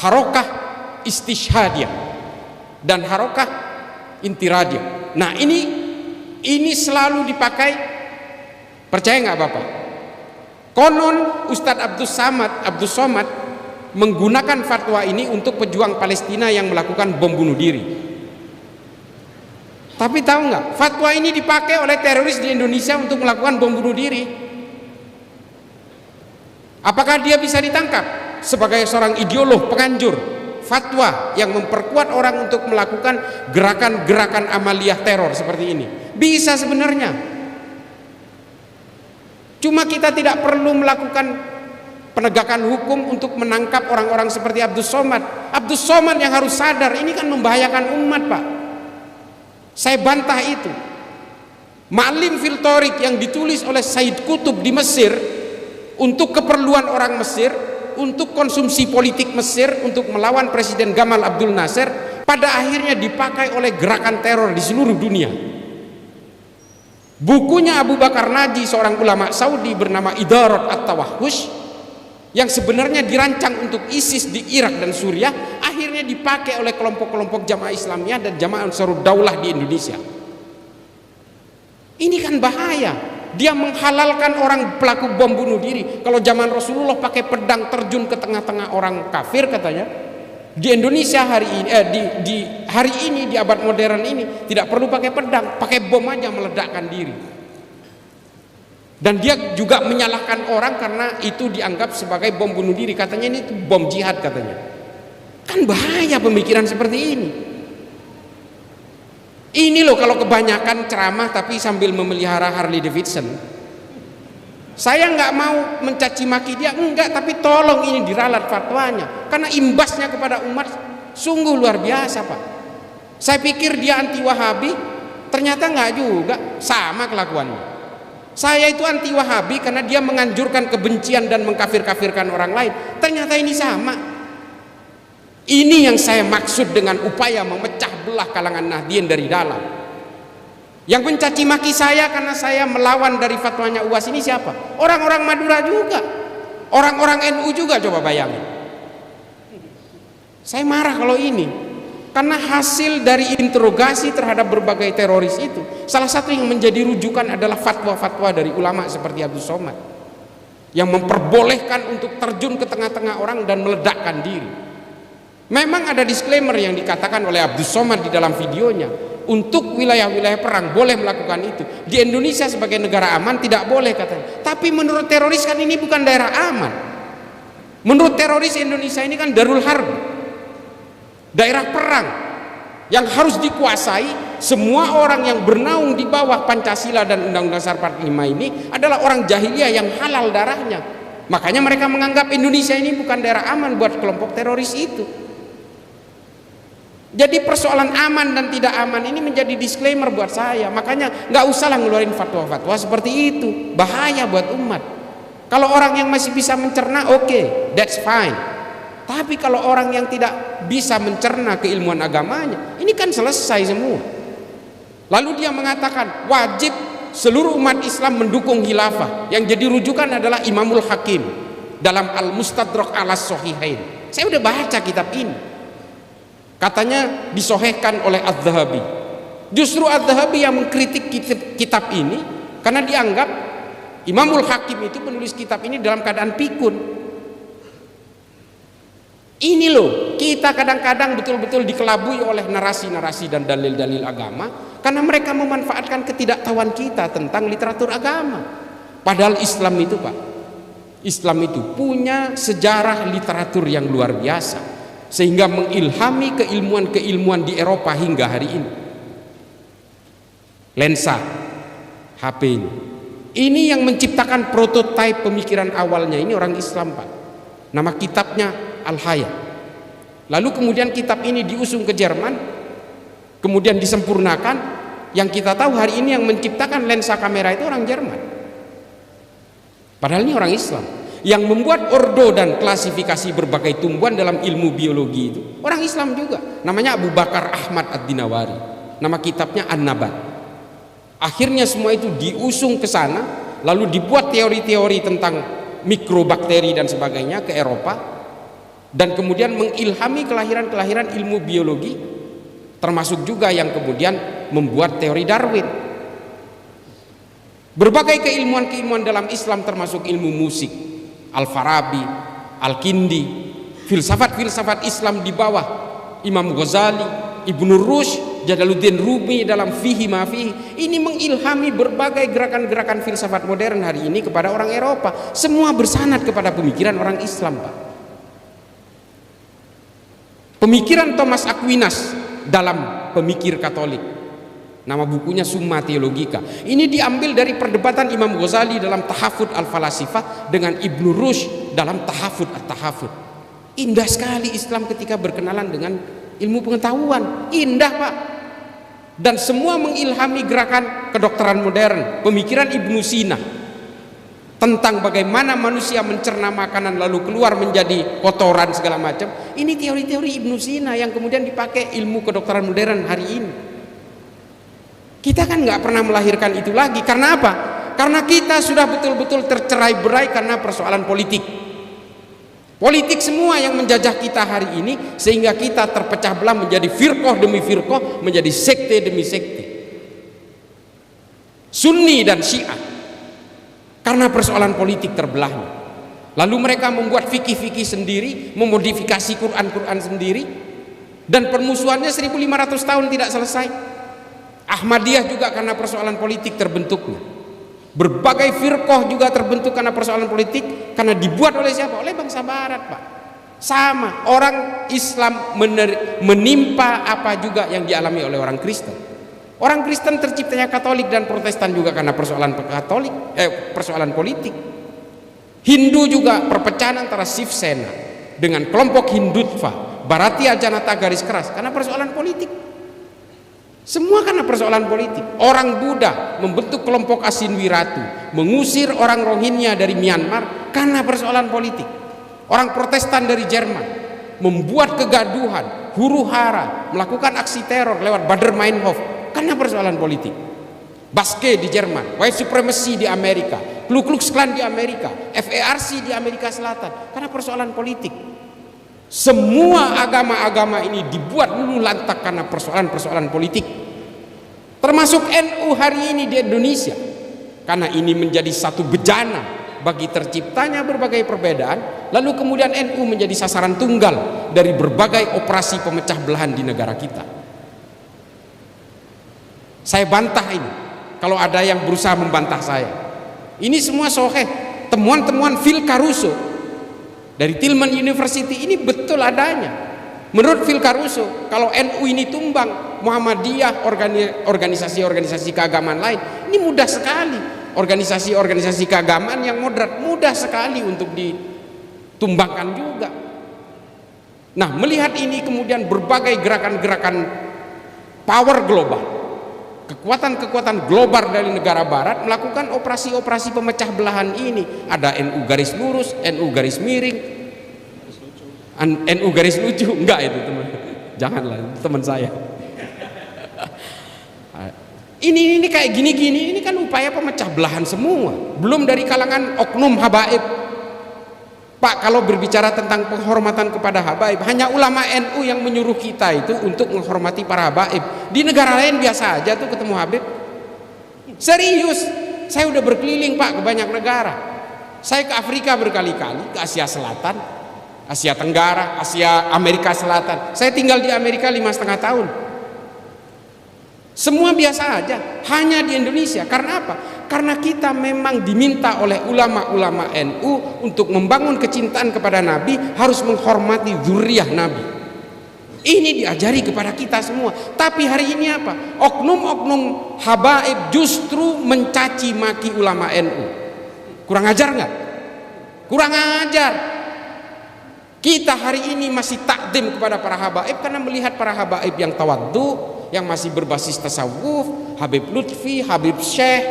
harokah istishhadiyah dan harokah intiradiyah. Nah ini selalu dipakai, percaya nggak Bapak? Konon Ustadz Abdus Somad menggunakan fatwa ini untuk pejuang Palestina yang melakukan bom bunuh diri. Tapi tahu nggak, fatwa ini dipakai oleh teroris di Indonesia untuk melakukan bom bunuh diri. Apakah dia bisa ditangkap sebagai seorang ideolog penganjur fatwa yang memperkuat orang untuk melakukan gerakan-gerakan amaliyah teror seperti ini? Bisa sebenarnya. Cuma kita tidak perlu melakukan penegakan hukum untuk menangkap orang-orang seperti Abdus Somad. Abdus Somad yang harus sadar ini kan membahayakan umat, Pak. Saya bantah itu. Ma'lim fil Thariq yang ditulis oleh Said Qutb di Mesir untuk keperluan orang Mesir, untuk konsumsi politik Mesir, untuk melawan Presiden Gamal Abdul Nasser, pada akhirnya dipakai oleh gerakan teror di seluruh dunia. Bukunya Abu Bakar Naji, seorang ulama Saudi bernama Idarat At-Tawahhush, yang sebenarnya dirancang untuk ISIS di Irak dan Suriah, akhirnya dipakai oleh kelompok-kelompok jamaah Islamiyah dan jamaah Ansarud Daulah di Indonesia. Ini kan bahaya. Dia menghalalkan orang pelaku bom bunuh diri. Kalau zaman Rasulullah pakai pedang terjun ke tengah-tengah orang kafir katanya, di Indonesia hari ini hari ini di abad modern ini tidak perlu pakai pedang, pakai bom aja meledakkan diri. Dan dia juga menyalahkan orang karena itu dianggap sebagai bom bunuh diri, katanya ini itu bom jihad katanya. Kan bahaya pemikiran seperti ini. Ini loh kalau kebanyakan ceramah tapi sambil memelihara Harley Davidson. Saya nggak mau mencaci maki dia, enggak, tapi tolong ini diralat fatwanya, karena imbasnya kepada umat sungguh luar biasa, Pak. Saya pikir dia anti Wahabi, ternyata nggak juga, sama kelakuannya. Saya itu anti Wahabi karena dia menganjurkan kebencian dan mengkafir-kafirkan orang lain. Ternyata ini sama. Ini yang saya maksud dengan upaya memecah belah kalangan Nahdien dari dalam. Yang mencaci maki saya karena saya melawan dari fatwanya UAS ini siapa? Orang-orang Madura juga, orang-orang NU juga, coba bayangin. Saya marah kalau ini. Karena hasil dari interogasi terhadap berbagai teroris itu, salah satu yang menjadi rujukan adalah fatwa-fatwa dari ulama seperti Abdus Somad yang memperbolehkan untuk terjun ke tengah-tengah orang dan meledakkan diri. Memang ada disclaimer yang dikatakan oleh Abdus Somad di dalam videonya, untuk wilayah-wilayah perang boleh melakukan itu. Di Indonesia sebagai negara aman tidak boleh katanya. Tapi menurut teroris kan ini bukan daerah aman. Menurut teroris Indonesia ini kan Darul Harb, daerah perang yang harus dikuasai. Semua orang yang bernaung di bawah Pancasila dan Undang-Undang Dasar 45 ini adalah orang jahiliyah yang halal darahnya. Makanya mereka menganggap Indonesia ini bukan daerah aman buat kelompok teroris itu. Jadi persoalan aman dan tidak aman ini menjadi disclaimer buat saya. Makanya nggak usahlah ngeluarin fatwa-fatwa seperti itu, bahaya buat umat. Kalau orang yang masih bisa mencerna, oke, that's fine. Tapi kalau orang yang tidak bisa mencerna keilmuan agamanya, ini kan selesai semua. Lalu dia mengatakan wajib seluruh umat Islam mendukung khilafah. Yang jadi rujukan adalah Imamul Hakim dalam Al-Mustadrak ala Sahihain. Saya udah baca kitab ini. Katanya disohehkan oleh Adz-Dzahabi. Justru Adz-Dzahabi yang mengkritik kitab ini Karena dianggap Imamul Hakim itu penulis kitab ini dalam keadaan pikun. Ini loh, kita kadang-kadang betul-betul dikelabui oleh narasi-narasi dan dalil-dalil agama karena mereka memanfaatkan ketidaktahuan kita tentang literatur agama. Padahal Islam itu, Pak, Islam itu punya sejarah literatur yang luar biasa sehingga mengilhami keilmuan-keilmuan di Eropa hingga hari ini. Lensa, HP ini yang menciptakan prototipe pemikiran awalnya ini orang Islam, Pak. Nama kitabnya Al-Haya. Lalu kemudian kitab ini diusung ke Jerman, kemudian disempurnakan. Yang kita tahu hari ini yang menciptakan lensa kamera itu orang Jerman. Padahal ini orang Islam. Yang membuat ordo dan klasifikasi berbagai tumbuhan dalam ilmu biologi itu orang Islam juga. Namanya Abu Bakar Ahmad Ad-Dinawari. Nama kitabnya An-Nabat. Akhirnya semua itu diusung ke sana, lalu dibuat teori-teori tentang mikrobakteri dan sebagainya ke Eropa. Dan kemudian mengilhami kelahiran-kelahiran ilmu biologi, termasuk juga yang kemudian membuat teori Darwin. Berbagai keilmuan-keilmuan dalam Islam termasuk ilmu musik, Al-Farabi, Al-Kindi, filsafat-filsafat Islam di bawah Imam Ghazali, Ibnu Rushd, Jalaluddin Rumi dalam Fihi Ma Fihi. Ini mengilhami berbagai gerakan-gerakan filsafat modern hari ini kepada orang Eropa. Semua bersanad kepada pemikiran orang Islam, Pak. Pemikiran Thomas Aquinas dalam Pemikir Katolik, nama bukunya Summa Theologica, ini diambil dari perdebatan Imam Ghazali dalam Tahafud Al-Falasifah dengan Ibnu Rushd dalam Tahafud At-Tahafud. Indah sekali Islam ketika berkenalan dengan ilmu pengetahuan, indah, Pak. Dan semua mengilhami gerakan kedokteran modern, pemikiran Ibnu Sina tentang bagaimana manusia mencerna makanan lalu keluar menjadi kotoran segala macam. Ini teori-teori Ibnu Sina yang kemudian dipakai ilmu kedokteran modern hari ini. Kita kan nggak pernah melahirkan itu lagi. Karena apa? Karena kita sudah betul-betul tercerai-berai karena persoalan politik. Politik semua yang menjajah kita hari ini sehingga kita terpecah belah menjadi firqah demi firqah, menjadi sekte demi sekte. Sunni dan Syiah. Karena persoalan politik terbelahnya. Lalu mereka membuat fikih-fikih sendiri, memodifikasi Quran-Quran sendiri, dan permusuhannya 1500 tahun tidak selesai. Ahmadiyah juga karena persoalan politik terbentuknya. Berbagai firqah juga terbentuk karena persoalan politik, karena dibuat oleh siapa? Oleh bangsa barat, Pak. Sama, orang Islam menimpa apa juga yang dialami oleh orang Kristen. Orang Kristen terciptanya Katolik dan Protestan juga karena persoalan persoalan politik. Hindu juga perpecahan antara Shiv Sena dengan kelompok Hindutva, Bharatiya Janata garis keras karena persoalan politik. Semua karena persoalan politik. Orang Buddha membentuk kelompok Asin Wiratu, mengusir orang Rohingya dari Myanmar karena persoalan politik. Orang Protestan dari Jerman membuat kegaduhan, huru-hara, melakukan aksi teror lewat Baader-Meinhof karena persoalan politik. Baske di Jerman, white supremacy di Amerika, Ku Klux Klan di Amerika, FARC di Amerika Selatan karena persoalan politik. Semua agama-agama ini dibuat luluh lantak karena persoalan-persoalan politik. Termasuk NU hari ini di Indonesia. Karena ini menjadi satu bejana bagi terciptanya berbagai perbedaan, lalu kemudian NU menjadi sasaran tunggal dari berbagai operasi pemecah belahan di negara kita. Saya bantah ini kalau ada yang berusaha membantah saya. Ini semua sahih, temuan-temuan Phil Caruso dari Tillman University ini betul adanya. Menurut Phil Caruso, kalau NU ini tumbang, Muhammadiyah, organisasi-organisasi keagamaan lain, ini mudah sekali. Organisasi-organisasi keagamaan yang moderat mudah sekali untuk ditumbangkan juga. Nah, melihat ini kemudian berbagai gerakan-gerakan power global, kekuatan-kekuatan global dari negara barat melakukan operasi-operasi pemecah belahan ini. Ada NU garis lurus, NU garis miring, NU garis lucu. Enggak itu teman, janganlah teman saya. Ini kayak gini-gini, ini kan upaya pemecah belahan semua. Belum dari kalangan oknum habaib. Pak, kalau berbicara tentang penghormatan kepada habaib, hanya ulama NU yang menyuruh kita itu untuk menghormati para habaib. Di negara lain biasa aja tuh ketemu habib. Serius, saya udah berkeliling Pak ke banyak negara. Saya ke Afrika berkali-kali, ke Asia Selatan, Asia Tenggara, Asia Amerika Selatan. Saya tinggal di Amerika 5,5 tahun. Semua biasa aja, hanya di Indonesia. Karena apa? Karena kita memang diminta oleh ulama-ulama NU untuk membangun kecintaan kepada Nabi, harus menghormati zuriyah Nabi. Ini diajari kepada kita semua. Tapi hari ini apa? Oknum-oknum habaib justru mencaci maki ulama NU. Kurang ajar nggak? Kurang ajar. Kita hari ini masih takdim kepada para habaib karena melihat para habaib yang tawaddu, yang masih berbasis tasawuf, Habib Lutfi, Habib Syekh,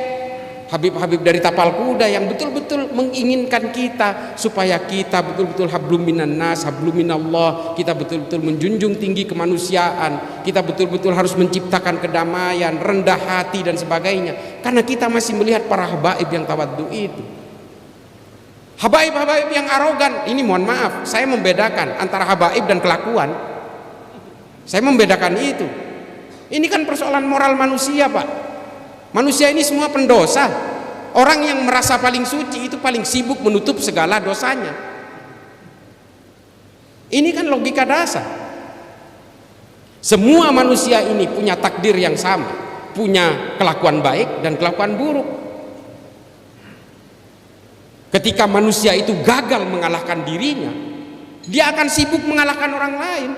Habib-habib dari tapal kuda yang betul-betul menginginkan kita supaya kita betul-betul hablum minan nas, hablum minallah, kita betul-betul menjunjung tinggi kemanusiaan, kita betul-betul harus menciptakan kedamaian, rendah hati dan sebagainya. Karena kita masih melihat para habaib yang tawaddu itu. Habaib-habaib yang arogan, ini mohon maaf, saya membedakan antara habaib dan kelakuan. Saya membedakan itu. Ini kan persoalan moral manusia, Pak. Manusia ini semua pendosa. Orang yang merasa paling suci itu paling sibuk menutup segala dosanya. Ini kan logika dasar. Semua manusia ini punya takdir yang sama, punya kelakuan baik dan kelakuan buruk. Ketika manusia itu gagal mengalahkan dirinya, dia akan sibuk mengalahkan orang lain.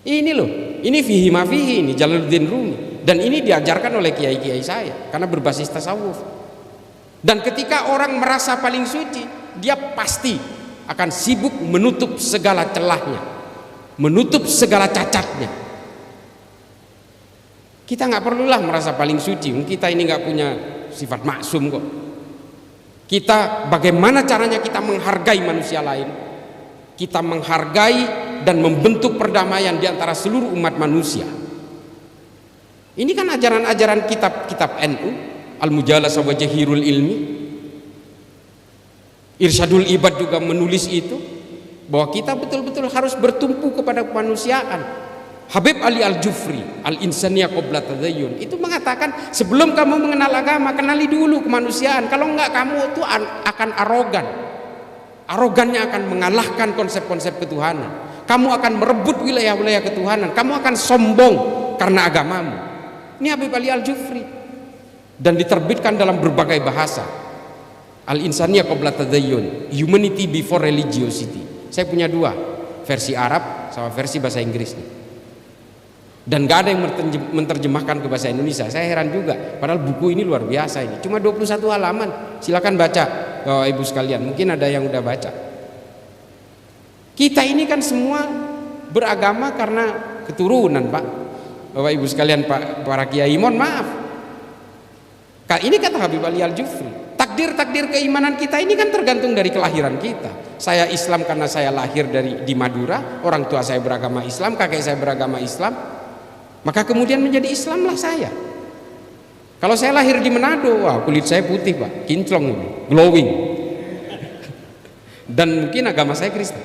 Ini loh, ini fihi ma fihi, ini Jalaluddin Rumi. Dan ini diajarkan oleh kiai-kiai saya karena berbasis tasawuf. Dan ketika orang merasa paling suci, dia pasti akan sibuk menutup segala celahnya, menutup segala cacatnya. Kita nggak perlulah merasa paling suci, kita ini nggak punya sifat maksum kok. Kita bagaimana caranya kita menghargai manusia lain, kita menghargai dan membentuk perdamaian di antara seluruh umat manusia. Ini kan ajaran-ajaran kitab-kitab NU, Al-Mujalasah wa Jahirul Ilmi. Irsyadul Ibad juga menulis itu, bahwa kita betul-betul harus bertumpu kepada kemanusiaan. Habib Ali Al-Jufri, Al-Insaniyah Qabla Tadayyun, itu mengatakan sebelum kamu mengenal agama, kenali dulu kemanusiaan. Kalau enggak, kamu itu akan arogan. Arogannya akan mengalahkan konsep-konsep ketuhanan. Kamu akan merebut wilayah-wilayah ketuhanan. Kamu akan sombong karena agamamu. Ini Habib Ali Al-Jufri, dan diterbitkan dalam berbagai bahasa. Al-Insaniyah Qabla Tadayyun, Humanity Before Religiosity. Saya punya dua, versi Arab sama versi bahasa Inggris nih. Dan gak ada yang menerjemahkan ke bahasa Indonesia. Saya heran juga, padahal buku ini luar biasa ini. Cuma 21 halaman. Silakan baca Bapak Ibu sekalian, mungkin ada yang udah baca. Kita ini kan semua beragama karena keturunan, Pak. Bapak Ibu sekalian, Pak, para kiai, mohon maaf. Ini kata Habib Ali Al-Jufri, takdir-takdir keimanan kita ini kan tergantung dari kelahiran kita. Saya Islam karena saya lahir di Madura, orang tua saya beragama Islam, kakek saya beragama Islam, maka kemudian menjadi Islamlah saya. Kalau saya lahir di Manado, wah kulit saya putih, Pak, kinclong ini, glowing. Dan mungkin agama saya Kristen.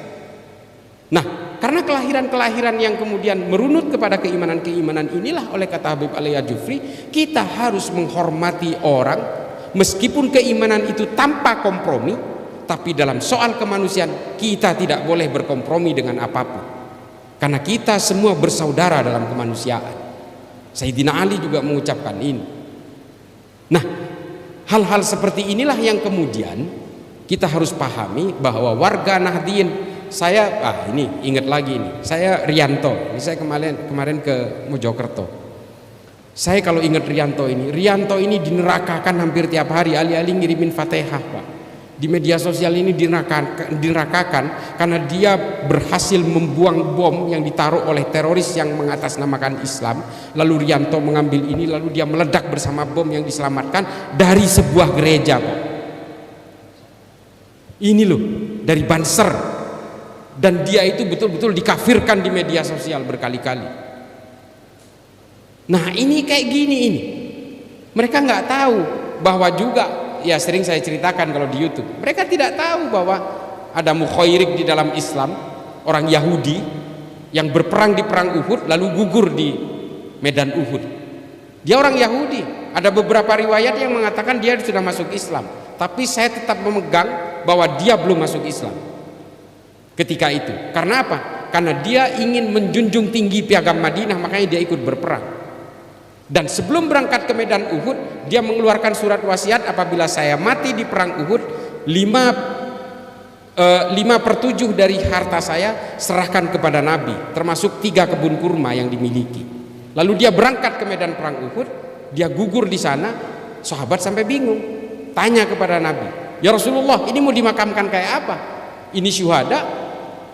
Nah, karena kelahiran-kelahiran yang kemudian merunut kepada keimanan-keimanan inilah, oleh kata Habib Ali Al-Jufri, kita harus menghormati orang meskipun keimanan itu tanpa kompromi, tapi dalam soal kemanusiaan kita tidak boleh berkompromi dengan apapun. Karena kita semua bersaudara dalam kemanusiaan. Sayyidina Ali juga mengucapkan ini. Nah, hal-hal seperti inilah yang kemudian kita harus pahami bahwa warga Nahdien, saya ini ingat lagi ini, saya Rianto, ini saya kemarin ke Mojokerto. Saya kalau ingat Rianto ini dinerakakan hampir tiap hari, alih-alih ngirimin Fatihah, Pak. Di media sosial ini dinerakakan karena dia berhasil membuang bom yang ditaruh oleh teroris yang mengatasnamakan Islam. Lalu Rianto mengambil ini, lalu dia meledak bersama bom yang diselamatkan dari sebuah gereja, Pak. Ini loh, dari Banser. Dan dia itu betul-betul dikafirkan di media sosial berkali-kali. Nah, ini kayak gini ini. Mereka nggak tahu bahwa juga, ya sering saya ceritakan kalau di YouTube, mereka tidak tahu bahwa ada mukhairik di dalam Islam, orang Yahudi yang berperang di perang Uhud lalu gugur di medan Uhud. Dia orang Yahudi. Ada beberapa riwayat yang mengatakan dia sudah masuk Islam, tapi saya tetap memegang bahwa dia belum masuk Islam ketika itu. Karena apa? Karena dia ingin menjunjung tinggi piagam Madinah, makanya dia ikut berperang. Dan sebelum berangkat ke medan Uhud, dia mengeluarkan surat wasiat, apabila saya mati di perang Uhud, 5/7 dari harta saya serahkan kepada Nabi, termasuk 3 kebun kurma yang dimiliki. Lalu dia berangkat ke medan perang Uhud, dia gugur di sana. Sahabat sampai bingung, tanya kepada Nabi, ya Rasulullah, ini mau dimakamkan kayak apa? Ini syuhada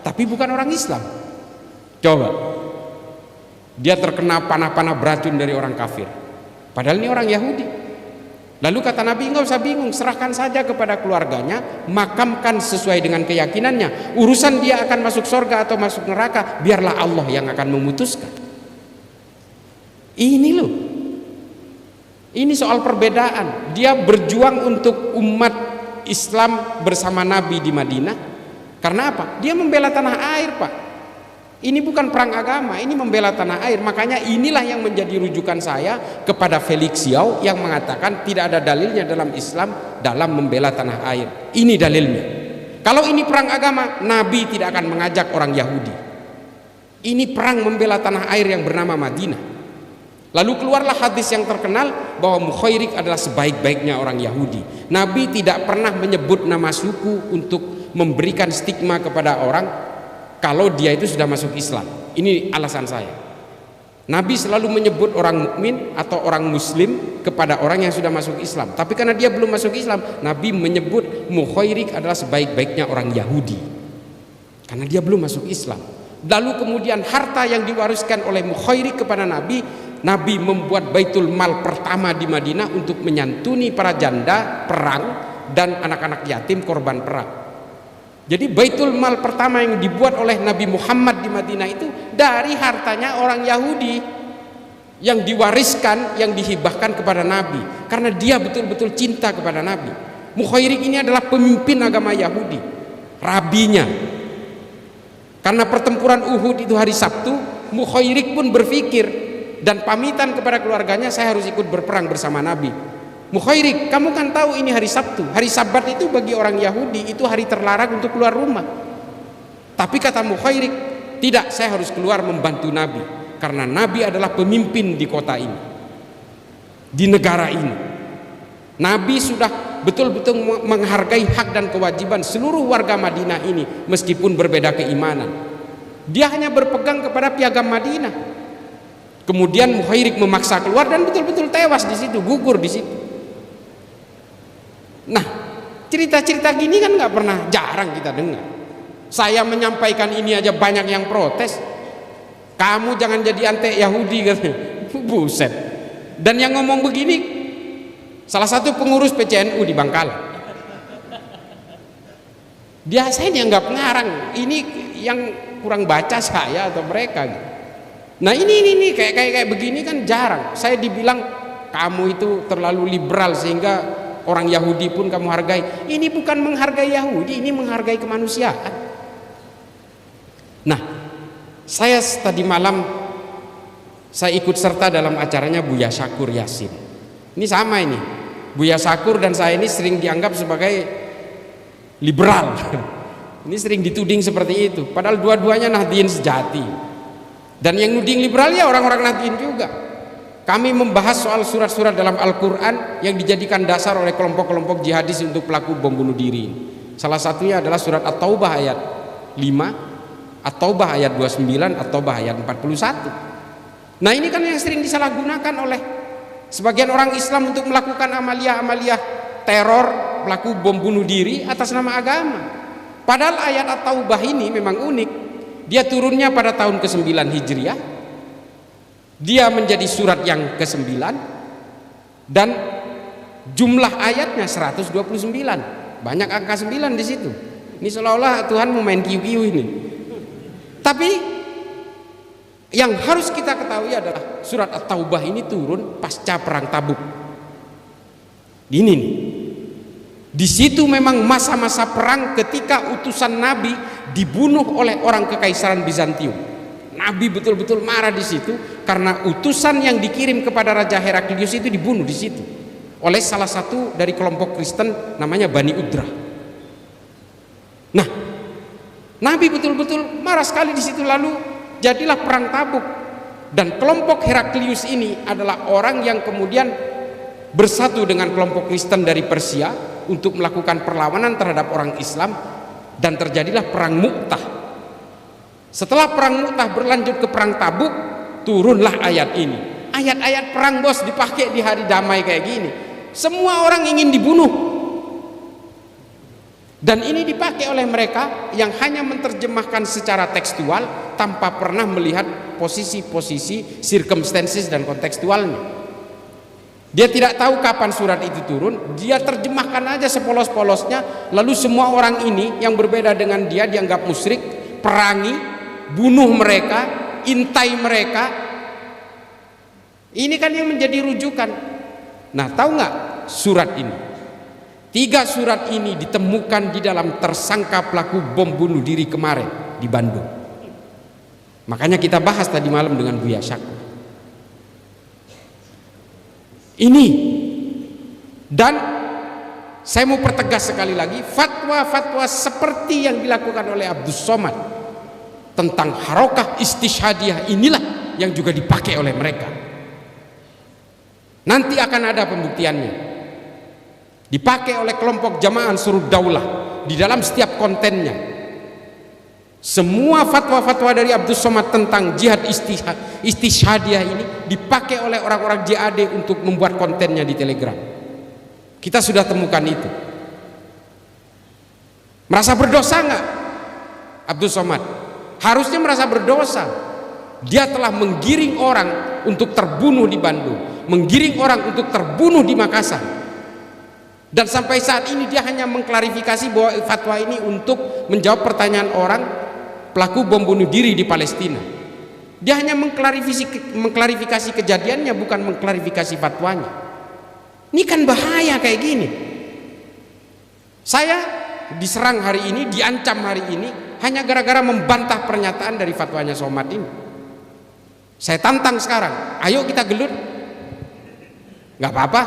tapi bukan orang Islam. Coba, dia terkena panah-panah beracun dari orang kafir, padahal ini orang Yahudi. Lalu kata Nabi, enggak usah bingung, serahkan saja kepada keluarganya, makamkan sesuai dengan keyakinannya. Urusan dia akan masuk surga atau masuk neraka, biarlah Allah yang akan memutuskan. Ini loh, ini soal perbedaan. Dia berjuang untuk umat Islam bersama Nabi di Madinah. Karena apa? Dia membela tanah air, Pak. Ini bukan perang agama, ini membela tanah air. Makanya inilah yang menjadi rujukan saya kepada Felix Xiao yang mengatakan tidak ada dalilnya dalam Islam dalam membela tanah air. Ini dalilnya. Kalau ini perang agama, Nabi tidak akan mengajak orang Yahudi. Ini perang membela tanah air yang bernama Madinah. Lalu keluarlah hadis yang terkenal bahwa Mukhairik adalah sebaik-baiknya orang Yahudi. Nabi tidak pernah menyebut nama suku untuk memberikan stigma kepada orang kalau dia itu sudah masuk Islam. Ini alasan saya. Nabi selalu menyebut orang mukmin atau orang muslim kepada orang yang sudah masuk Islam. Tapi karena dia belum masuk Islam, Nabi menyebut Mukhairik adalah sebaik-baiknya orang Yahudi, karena dia belum masuk Islam. Lalu kemudian harta yang diwariskan oleh Mukhairik kepada Nabi, Nabi membuat baitul mal pertama di Madinah untuk menyantuni para janda perang dan anak-anak yatim korban perang. Jadi baitul mal pertama yang dibuat oleh Nabi Muhammad di Madinah itu dari hartanya orang Yahudi yang diwariskan, yang dihibahkan kepada Nabi, karena dia betul-betul cinta kepada Nabi. Mukhairik ini adalah pemimpin agama Yahudi, rabinya. Karena pertempuran Uhud itu hari Sabtu, Mukhairik pun berpikir dan pamitan kepada keluarganya, saya harus ikut berperang bersama Nabi. Mukhairik, kamu kan tahu ini hari Sabtu. Hari Sabat itu bagi orang Yahudi itu hari terlarang untuk keluar rumah. Tapi kata Mukhairik, tidak, saya harus keluar membantu Nabi, karena Nabi adalah pemimpin di kota ini, di negara ini. Nabi sudah betul-betul menghargai hak dan kewajiban seluruh warga Madinah ini meskipun berbeda keimanan. Dia hanya berpegang kepada piagam Madinah. Kemudian Mukhairik memaksa keluar dan betul-betul tewas di situ, gugur di situ. Nah, cerita-cerita gini kan nggak pernah, jarang kita dengar. Saya menyampaikan ini aja banyak yang protes. Kamu jangan jadi anti Yahudi katanya. Buset. Dan yang ngomong begini salah satu pengurus PCNU di Bangkalan. Dia saya dianggap ngarang. Ini yang kurang baca saya atau mereka gitu. Nah ini kayak begini kan jarang. Saya dibilang kamu itu terlalu liberal sehingga orang Yahudi pun kamu hargai. Ini bukan menghargai Yahudi, ini menghargai kemanusiaan. Nah, saya tadi malam saya ikut serta dalam acaranya Buya Syakur Yasin. Ini sama ini, Buya Syakur dan saya ini sering dianggap sebagai liberal. Ini sering dituding seperti itu, padahal dua-duanya Nahdien sejati. Dan yang nuding liberal ya orang-orang Nahdien juga. Kami membahas soal surat-surat dalam Al-Quran yang dijadikan dasar oleh kelompok-kelompok jihadis untuk pelaku bom bunuh diri. Salah satunya adalah surat At-Taubah ayat 5, At-Taubah ayat 29, At-Taubah ayat 41. Nah ini kan yang sering disalahgunakan oleh sebagian orang Islam untuk melakukan amalia-amalia teror, pelaku bom bunuh diri atas nama agama. Padahal ayat At-Taubah ini memang unik. Dia turunnya pada tahun ke-9 Hijriah. Dia menjadi surat yang ke-9 dan jumlah ayatnya 129. Banyak angka 9 di situ. Ini seolah-olah Tuhan mau main kiu-kiu ini. Tapi yang harus kita ketahui adalah surat At-Taubah ini turun pasca perang Tabuk. Ini nih. Di situ memang masa-masa perang ketika utusan Nabi dibunuh oleh orang kekaisaran Bizantium. Nabi betul-betul marah di situ karena utusan yang dikirim kepada Raja Heraklius itu dibunuh di situ oleh salah satu dari kelompok Kristen namanya Bani Udra. Nah, Nabi betul-betul marah sekali di situ, lalu jadilah perang Tabuk. Dan kelompok Heraklius ini adalah orang yang kemudian bersatu dengan kelompok Kristen dari Persia untuk melakukan perlawanan terhadap orang Islam, dan terjadilah perang Mu'tah. Setelah perang Mu'tah berlanjut ke perang Tabuk, turunlah ayat ini. Ayat-ayat perang bos dipakai di hari damai kayak gini. Semua orang ingin dibunuh. Dan ini dipakai oleh mereka yang hanya menerjemahkan secara tekstual tanpa pernah melihat posisi-posisi, circumstances dan kontekstualnya. Dia tidak tahu kapan surat itu turun, dia terjemahkan aja sepolos-polosnya, lalu semua orang ini yang berbeda dengan dia dianggap musyrik, perangi, bunuh mereka, intai mereka. Ini kan yang menjadi rujukan. Nah, tahu nggak surat ini? 3 surat ini ditemukan di dalam tersangka pelaku bom bunuh diri kemarin di Bandung. Makanya kita bahas tadi malam dengan Buya Syakur. Ini, dan saya mau pertegas sekali lagi, fatwa-fatwa seperti yang dilakukan oleh Abdus Somad tentang harokah istishadiyah inilah yang juga dipakai oleh mereka. Nanti akan ada pembuktiannya. Dipakai oleh kelompok Jamaah Ansarud Daulah di dalam setiap kontennya. Semua fatwa-fatwa dari Abdus Somad tentang jihad istishadiyah ini dipakai oleh orang-orang JAD untuk membuat kontennya di Telegram. Kita sudah temukan itu. Merasa berdosa nggak Abdus Somad? Harusnya merasa berdosa. Dia telah menggiring orang untuk terbunuh di Bandung, menggiring orang untuk terbunuh di Makassar. Dan sampai saat ini dia hanya mengklarifikasi bahwa fatwa ini untuk menjawab pertanyaan orang pelaku bom bunuh diri di Palestina. Dia hanya mengklarifikasi kejadiannya, bukan mengklarifikasi fatwanya. Ini kan bahaya kayak gini. Saya diserang hari ini, diancam hari ini hanya gara-gara membantah pernyataan dari fatwanya Somad ini. Saya tantang sekarang, ayo kita gelut. Nggak apa-apa.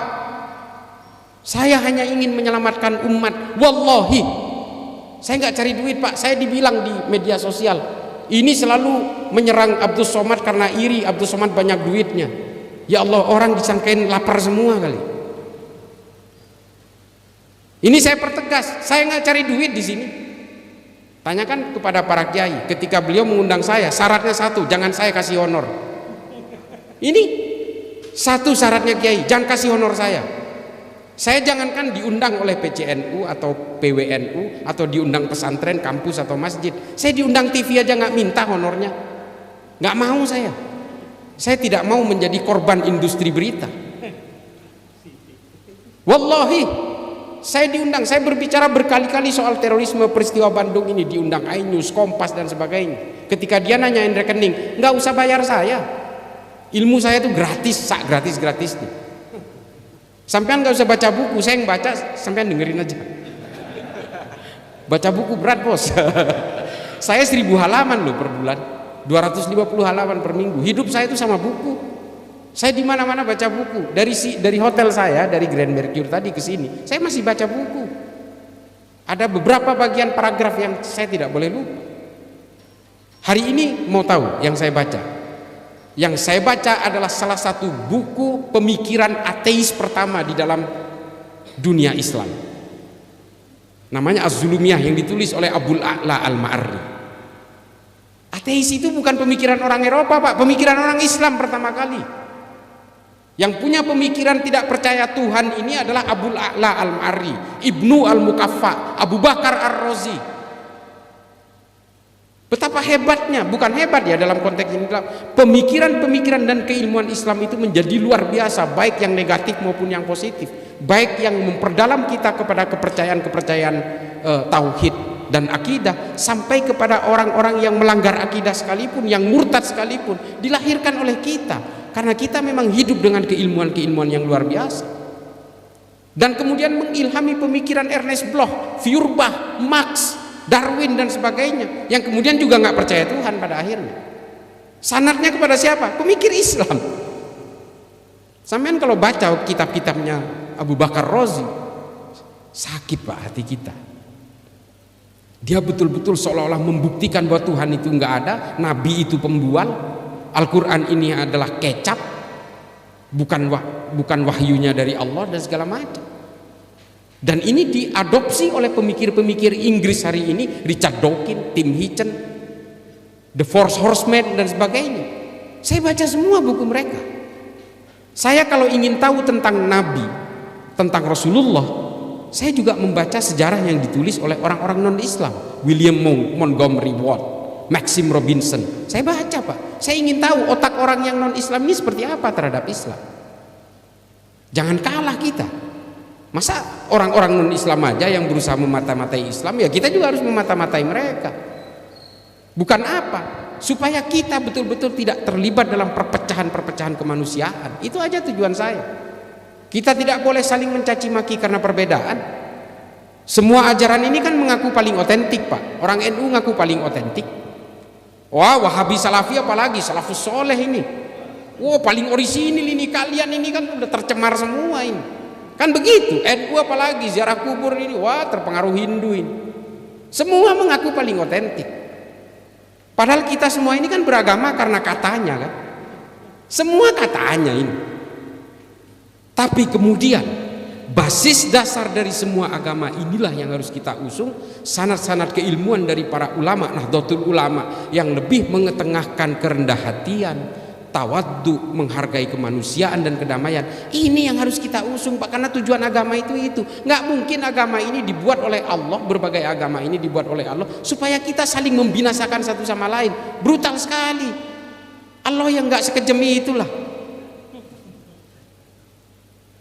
Saya hanya ingin menyelamatkan umat. Wallahi, saya nggak cari duit pak. Saya dibilang di media sosial ini selalu menyerang Abdus Somad karena iri Abdus Somad banyak duitnya. Ya Allah, orang disangkain lapar semua kali. Ini saya pertegas, saya nggak cari duit di sini. Tanyakan kepada para kiai, ketika beliau mengundang saya, syaratnya satu, jangan saya kasih honor. Ini satu syaratnya kiai, jangan kasih honor saya. Saya jangankan diundang oleh PCNU atau PWNU atau diundang pesantren, kampus atau masjid. Saya diundang TV aja nggak minta honornya. Nggak mau saya. Saya tidak mau menjadi korban industri berita. Wallahi, saya diundang. Saya berbicara berkali-kali soal terorisme peristiwa Bandung ini, diundang iNews, Kompas dan sebagainya. Ketika dia nanyain rekening, nggak usah bayar saya. Ilmu saya itu gratis, gratis-gratisnya. Sampean gak usah baca buku, saya yang baca, sampean dengerin aja. Baca buku berat bos. Saya 1000 halaman loh per bulan, 250 halaman per minggu. Hidup saya itu sama buku. Saya di mana-mana baca buku. Dari hotel saya, dari Grand Mercure tadi ke sini, saya masih baca buku. Ada beberapa bagian paragraf yang saya tidak boleh lupa. Hari ini mau tahu yang saya baca? Yang saya baca adalah salah satu buku pemikiran ateis pertama di dalam dunia Islam. Namanya Az-Zulumiyah, yang ditulis oleh Abul A'la Al-Ma'arri. Ateis itu bukan pemikiran orang Eropa pak, pemikiran orang Islam pertama kali. Yang punya pemikiran tidak percaya Tuhan ini adalah Abul A'la Al-Ma'arri, Ibnu Al-Mukaffa, Abu Bakar Ar-Razi. Betapa hebatnya, bukan hebat ya dalam konteks ini, pemikiran-pemikiran dan keilmuan Islam itu menjadi luar biasa, baik yang negatif maupun yang positif, baik yang memperdalam kita kepada kepercayaan-kepercayaan tauhid dan akidah, sampai kepada orang-orang yang melanggar akidah sekalipun, yang murtad sekalipun, dilahirkan oleh kita, karena kita memang hidup dengan keilmuan-keilmuan yang luar biasa. Dan kemudian mengilhami pemikiran Ernest Bloch, Feuerbach, Marx, Darwin dan sebagainya, yang kemudian juga nggak percaya Tuhan pada akhirnya. Sanadnya kepada siapa? Pemikir Islam. Sampean kalau baca kitab-kitabnya Abu Bakar Razi, sakit Pak hati kita. Dia betul-betul seolah-olah membuktikan bahwa Tuhan itu enggak ada, Nabi itu pembual, Al-Quran ini adalah kecap, bukan wahyunya dari Allah dan segala macam. Dan ini diadopsi oleh pemikir-pemikir Inggris hari ini, Richard Dawkins, Tim Hitchens, The Four Horsemen dan sebagainya. Saya baca semua buku mereka. Saya kalau ingin tahu tentang Nabi, tentang Rasulullah, saya juga membaca sejarah yang ditulis oleh orang-orang non-Islam, William Montgomery Watt, Maxim Robinson. Saya baca Pak. Saya ingin tahu otak orang yang non-Islam ini seperti apa terhadap Islam. Jangan kalah kita. Masa orang-orang non-Islam aja yang berusaha memata-matai Islam, ya kita juga harus memata-matai mereka. Bukan apa? Supaya kita betul-betul tidak terlibat dalam perpecahan-perpecahan kemanusiaan. Itu aja tujuan saya. Kita tidak boleh saling mencaci maki karena perbedaan. Semua ajaran ini kan mengaku paling otentik Pak. Orang NU ngaku paling otentik. Wah, Wahabi Salafi apalagi, Salafus Soleh ini. Wah, paling orisinil ini, kalian ini kan udah tercemar semua ini. Kan begitu. NU apalagi, ziarah kubur ini, wah terpengaruh Hindu ini. Semua mengaku paling otentik. Padahal kita semua ini kan beragama karena katanya kan. Semua katanya ini. Tapi kemudian basis dasar dari semua agama inilah yang harus kita usung, sanad-sanad keilmuan dari para ulama, Nahdlatul Ulama, yang lebih mengetengahkan kerendah hatian, tawaddu, menghargai kemanusiaan dan kedamaian. Ini yang harus kita usung Pak, karena tujuan agama itu. Nggak mungkin agama ini dibuat oleh Allah, berbagai agama ini dibuat oleh Allah supaya kita saling membinasakan satu sama lain. Brutal sekali. Allah yang nggak sekejam itulah.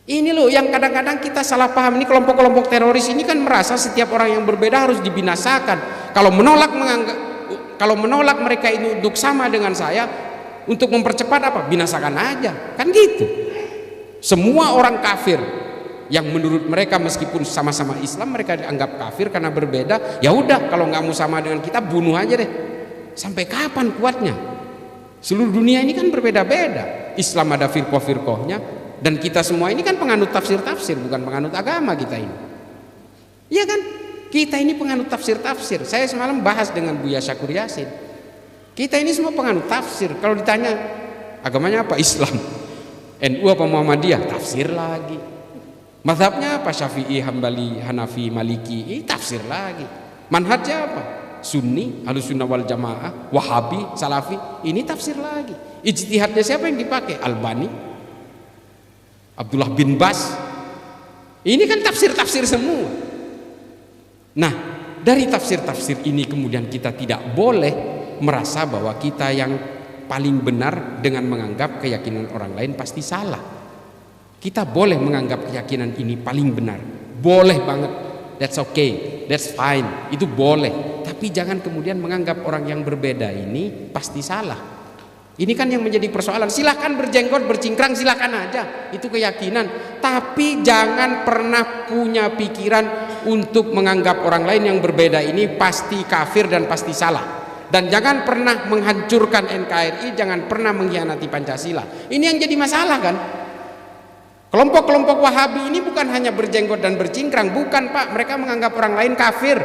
Ini loh yang kadang-kadang kita salah paham. Ini kelompok-kelompok teroris ini kan merasa setiap orang yang berbeda harus dibinasakan. Kalau menolak mereka ini untuk sama dengan saya, untuk mempercepat apa? Binasakan aja. Kan gitu. Semua orang kafir yang menurut mereka meskipun sama-sama Islam, mereka dianggap kafir karena berbeda. Ya udah, kalau nggak mau sama dengan kita, bunuh aja deh. Sampai kapan kuatnya? Seluruh dunia ini kan berbeda-beda. Islam ada firqah-firqahnya. Dan kita semua ini kan penganut tafsir-tafsir, bukan penganut agama kita ini. Iya kan? Kita ini penganut tafsir-tafsir. Saya semalam bahas dengan Buya Syakur Yasin. Kita ini semua penganut tafsir. Kalau ditanya agamanya apa? Islam. NU apa Muhammadiyah? Tafsir lagi. Mazhabnya apa? Syafi'i, Hambali, Hanafi, Maliki. Tafsir lagi. Manhajnya apa? Sunni, Ahlussunnah wal Jamaah, Wahabi, Salafi. Ini tafsir lagi. Ijtihadnya siapa yang dipakai? Albani, Abdullah bin Bas. Ini kan tafsir-tafsir semua. Nah, dari tafsir-tafsir ini kemudian kita tidak boleh merasa bahwa kita yang paling benar dengan menganggap keyakinan orang lain pasti salah. Kita boleh menganggap keyakinan ini paling benar. Boleh banget. That's okay. That's fine. Itu boleh. Tapi jangan kemudian menganggap orang yang berbeda ini pasti salah. Ini kan yang menjadi persoalan. Silahkan berjenggot, bercingkrang, silahkan aja. Itu keyakinan. Tapi jangan pernah punya pikiran untuk menganggap orang lain yang berbeda ini pasti kafir dan pasti salah. Dan jangan pernah menghancurkan NKRI, jangan pernah mengkhianati Pancasila. Ini yang jadi masalah kan. Kelompok-kelompok Wahabi ini bukan hanya berjenggot dan bercingkrang. Bukan Pak, mereka menganggap orang lain kafir.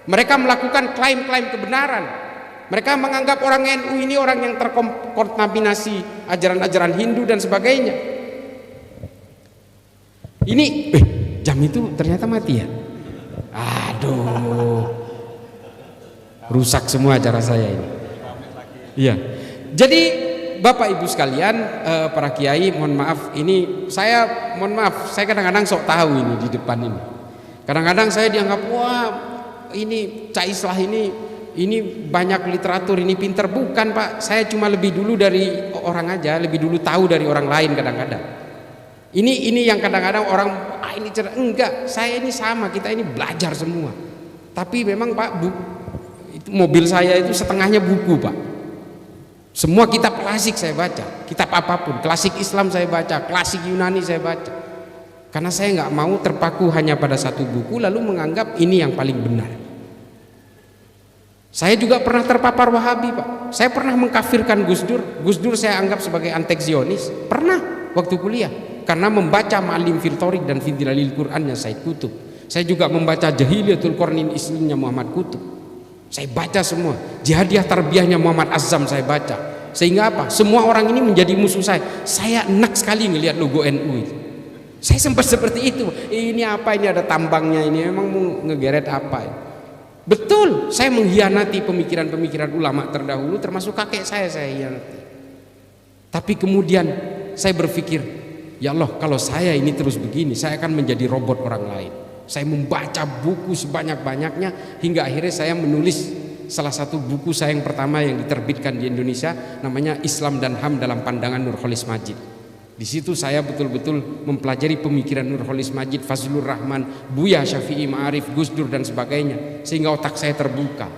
Mereka melakukan klaim-klaim kebenaran. Mereka menganggap orang NU ini orang yang terkontaminasi ajaran-ajaran Hindu dan sebagainya. Ini jam itu ternyata mati ya. Aduh, rusak semua acara saya ini. Iya. Jadi Bapak Ibu sekalian, para kiai, mohon maaf, ini saya mohon maaf, saya kadang-kadang sok tahu ini di depan ini. Kadang-kadang saya dianggap wah ini Cak Islah ini banyak literatur, ini pinter. Bukan Pak, saya cuma lebih dulu dari orang aja, lebih dulu tahu dari orang lain kadang-kadang. Ini yang kadang-kadang orang ini cerdas. Enggak, saya ini sama, kita ini belajar semua. Tapi memang Pak, itu mobil saya itu setengahnya buku Pak. Semua kitab klasik saya baca, kitab apapun, klasik Islam saya baca, klasik Yunani saya baca. Karena saya nggak mau terpaku hanya pada satu buku lalu menganggap ini yang paling benar. Saya juga pernah terpapar Wahabi, Pak. Saya pernah mengkafirkan Gus Dur. Gus Dur saya anggap sebagai antek-Zionis. Pernah waktu kuliah karena membaca Ma'alim fil Thoriq dan fi Dhilalil Qur'annya Said Qutb. Saya juga membaca Jahiliyatul Qarnin Islamnya Muhammad Qutb. Saya baca semua. Jihadiyah Tarbiyahnya Muhammad Azzam saya baca. Sehingga apa? Semua orang ini menjadi musuh saya. Saya enak sekali ngelihat logo NU itu. Saya sempat seperti itu. Ini apa? Ini ada tambangnya ini. Memang mau ngegeret apa ya? Betul, saya mengkhianati pemikiran-pemikiran ulama terdahulu, termasuk kakek saya hianati. Tapi kemudian saya berpikir, ya Allah, kalau saya ini terus begini, saya akan menjadi robot orang lain. Saya membaca buku sebanyak-banyaknya hingga akhirnya saya menulis salah satu buku saya yang pertama yang diterbitkan di Indonesia, namanya Islam dan HAM dalam Pandangan Nurholis Majid. Di situ saya betul-betul mempelajari pemikiran Nurholis Majid, Fazlur Rahman, Buya, Syafi'i, Ma'arif, Gus Dur dan sebagainya, sehingga otak saya terbuka.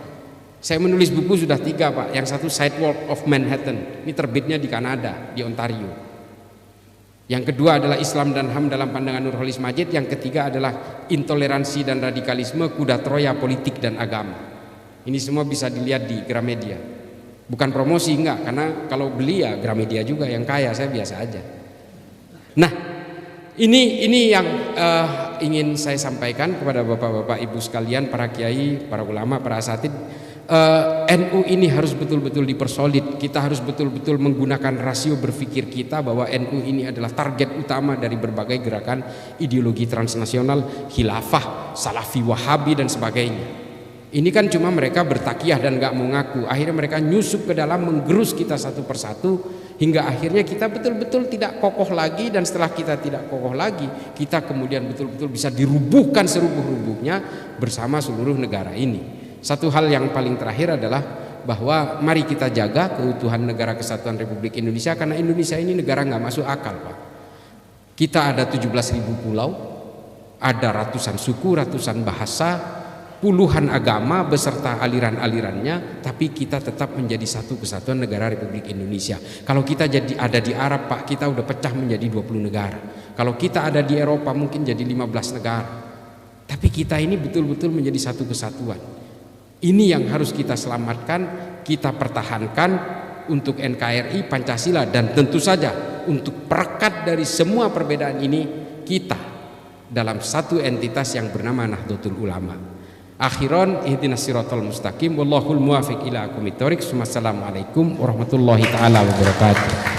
Saya menulis buku sudah 3, Pak. Yang satu Sidewalk of Manhattan, ini terbitnya di Kanada, di Ontario. Yang kedua adalah Islam dan HAM dalam Pandangan Nurholis Majid. Yang ketiga adalah Intoleransi dan Radikalisme, Kuda Troya Politik dan Agama. Ini semua bisa dilihat di Gramedia. Bukan promosi, enggak, karena kalau beli ya Gramedia juga yang kaya, saya biasa aja. Nah, ini yang ingin saya sampaikan kepada bapak-bapak ibu sekalian, para kiai, para ulama, para asatid. NU ini harus betul-betul dipersolid. Kita harus betul-betul menggunakan rasio berpikir kita bahwa NU ini adalah target utama dari berbagai gerakan ideologi transnasional, khilafah, salafi, wahabi dan sebagainya. Ini kan cuma mereka bertakiyah dan gak mau ngaku. Akhirnya mereka nyusup ke dalam, menggerus kita satu persatu, hingga akhirnya kita betul-betul tidak kokoh lagi. Dan setelah kita tidak kokoh lagi, kita kemudian betul-betul bisa dirubuhkan serubuh-rubuhnya bersama seluruh negara ini. Satu hal yang paling terakhir adalah bahwa mari kita jaga keutuhan negara kesatuan Republik Indonesia, karena Indonesia ini negara gak masuk akal, Pak. Kita ada 17.000 pulau, ada ratusan suku, ratusan bahasa, puluhan agama beserta aliran-alirannya, tapi kita tetap menjadi satu kesatuan negara Republik Indonesia. Kalau kita jadi ada di Arab, Pak, kita udah pecah menjadi 20 negara. Kalau kita ada di Eropa mungkin jadi 15 negara. Tapi kita ini betul-betul menjadi satu kesatuan. Ini yang harus kita selamatkan, kita pertahankan untuk NKRI, Pancasila, dan tentu saja untuk perekat dari semua perbedaan ini, kita dalam satu entitas yang bernama Nahdlatul Ulama. Akhiran ihdinas siratal mustaqim wallahul muwaffiq ila aqwamit thoriq. Wassalamualaikum warahmatullahi taala wabarakatuh.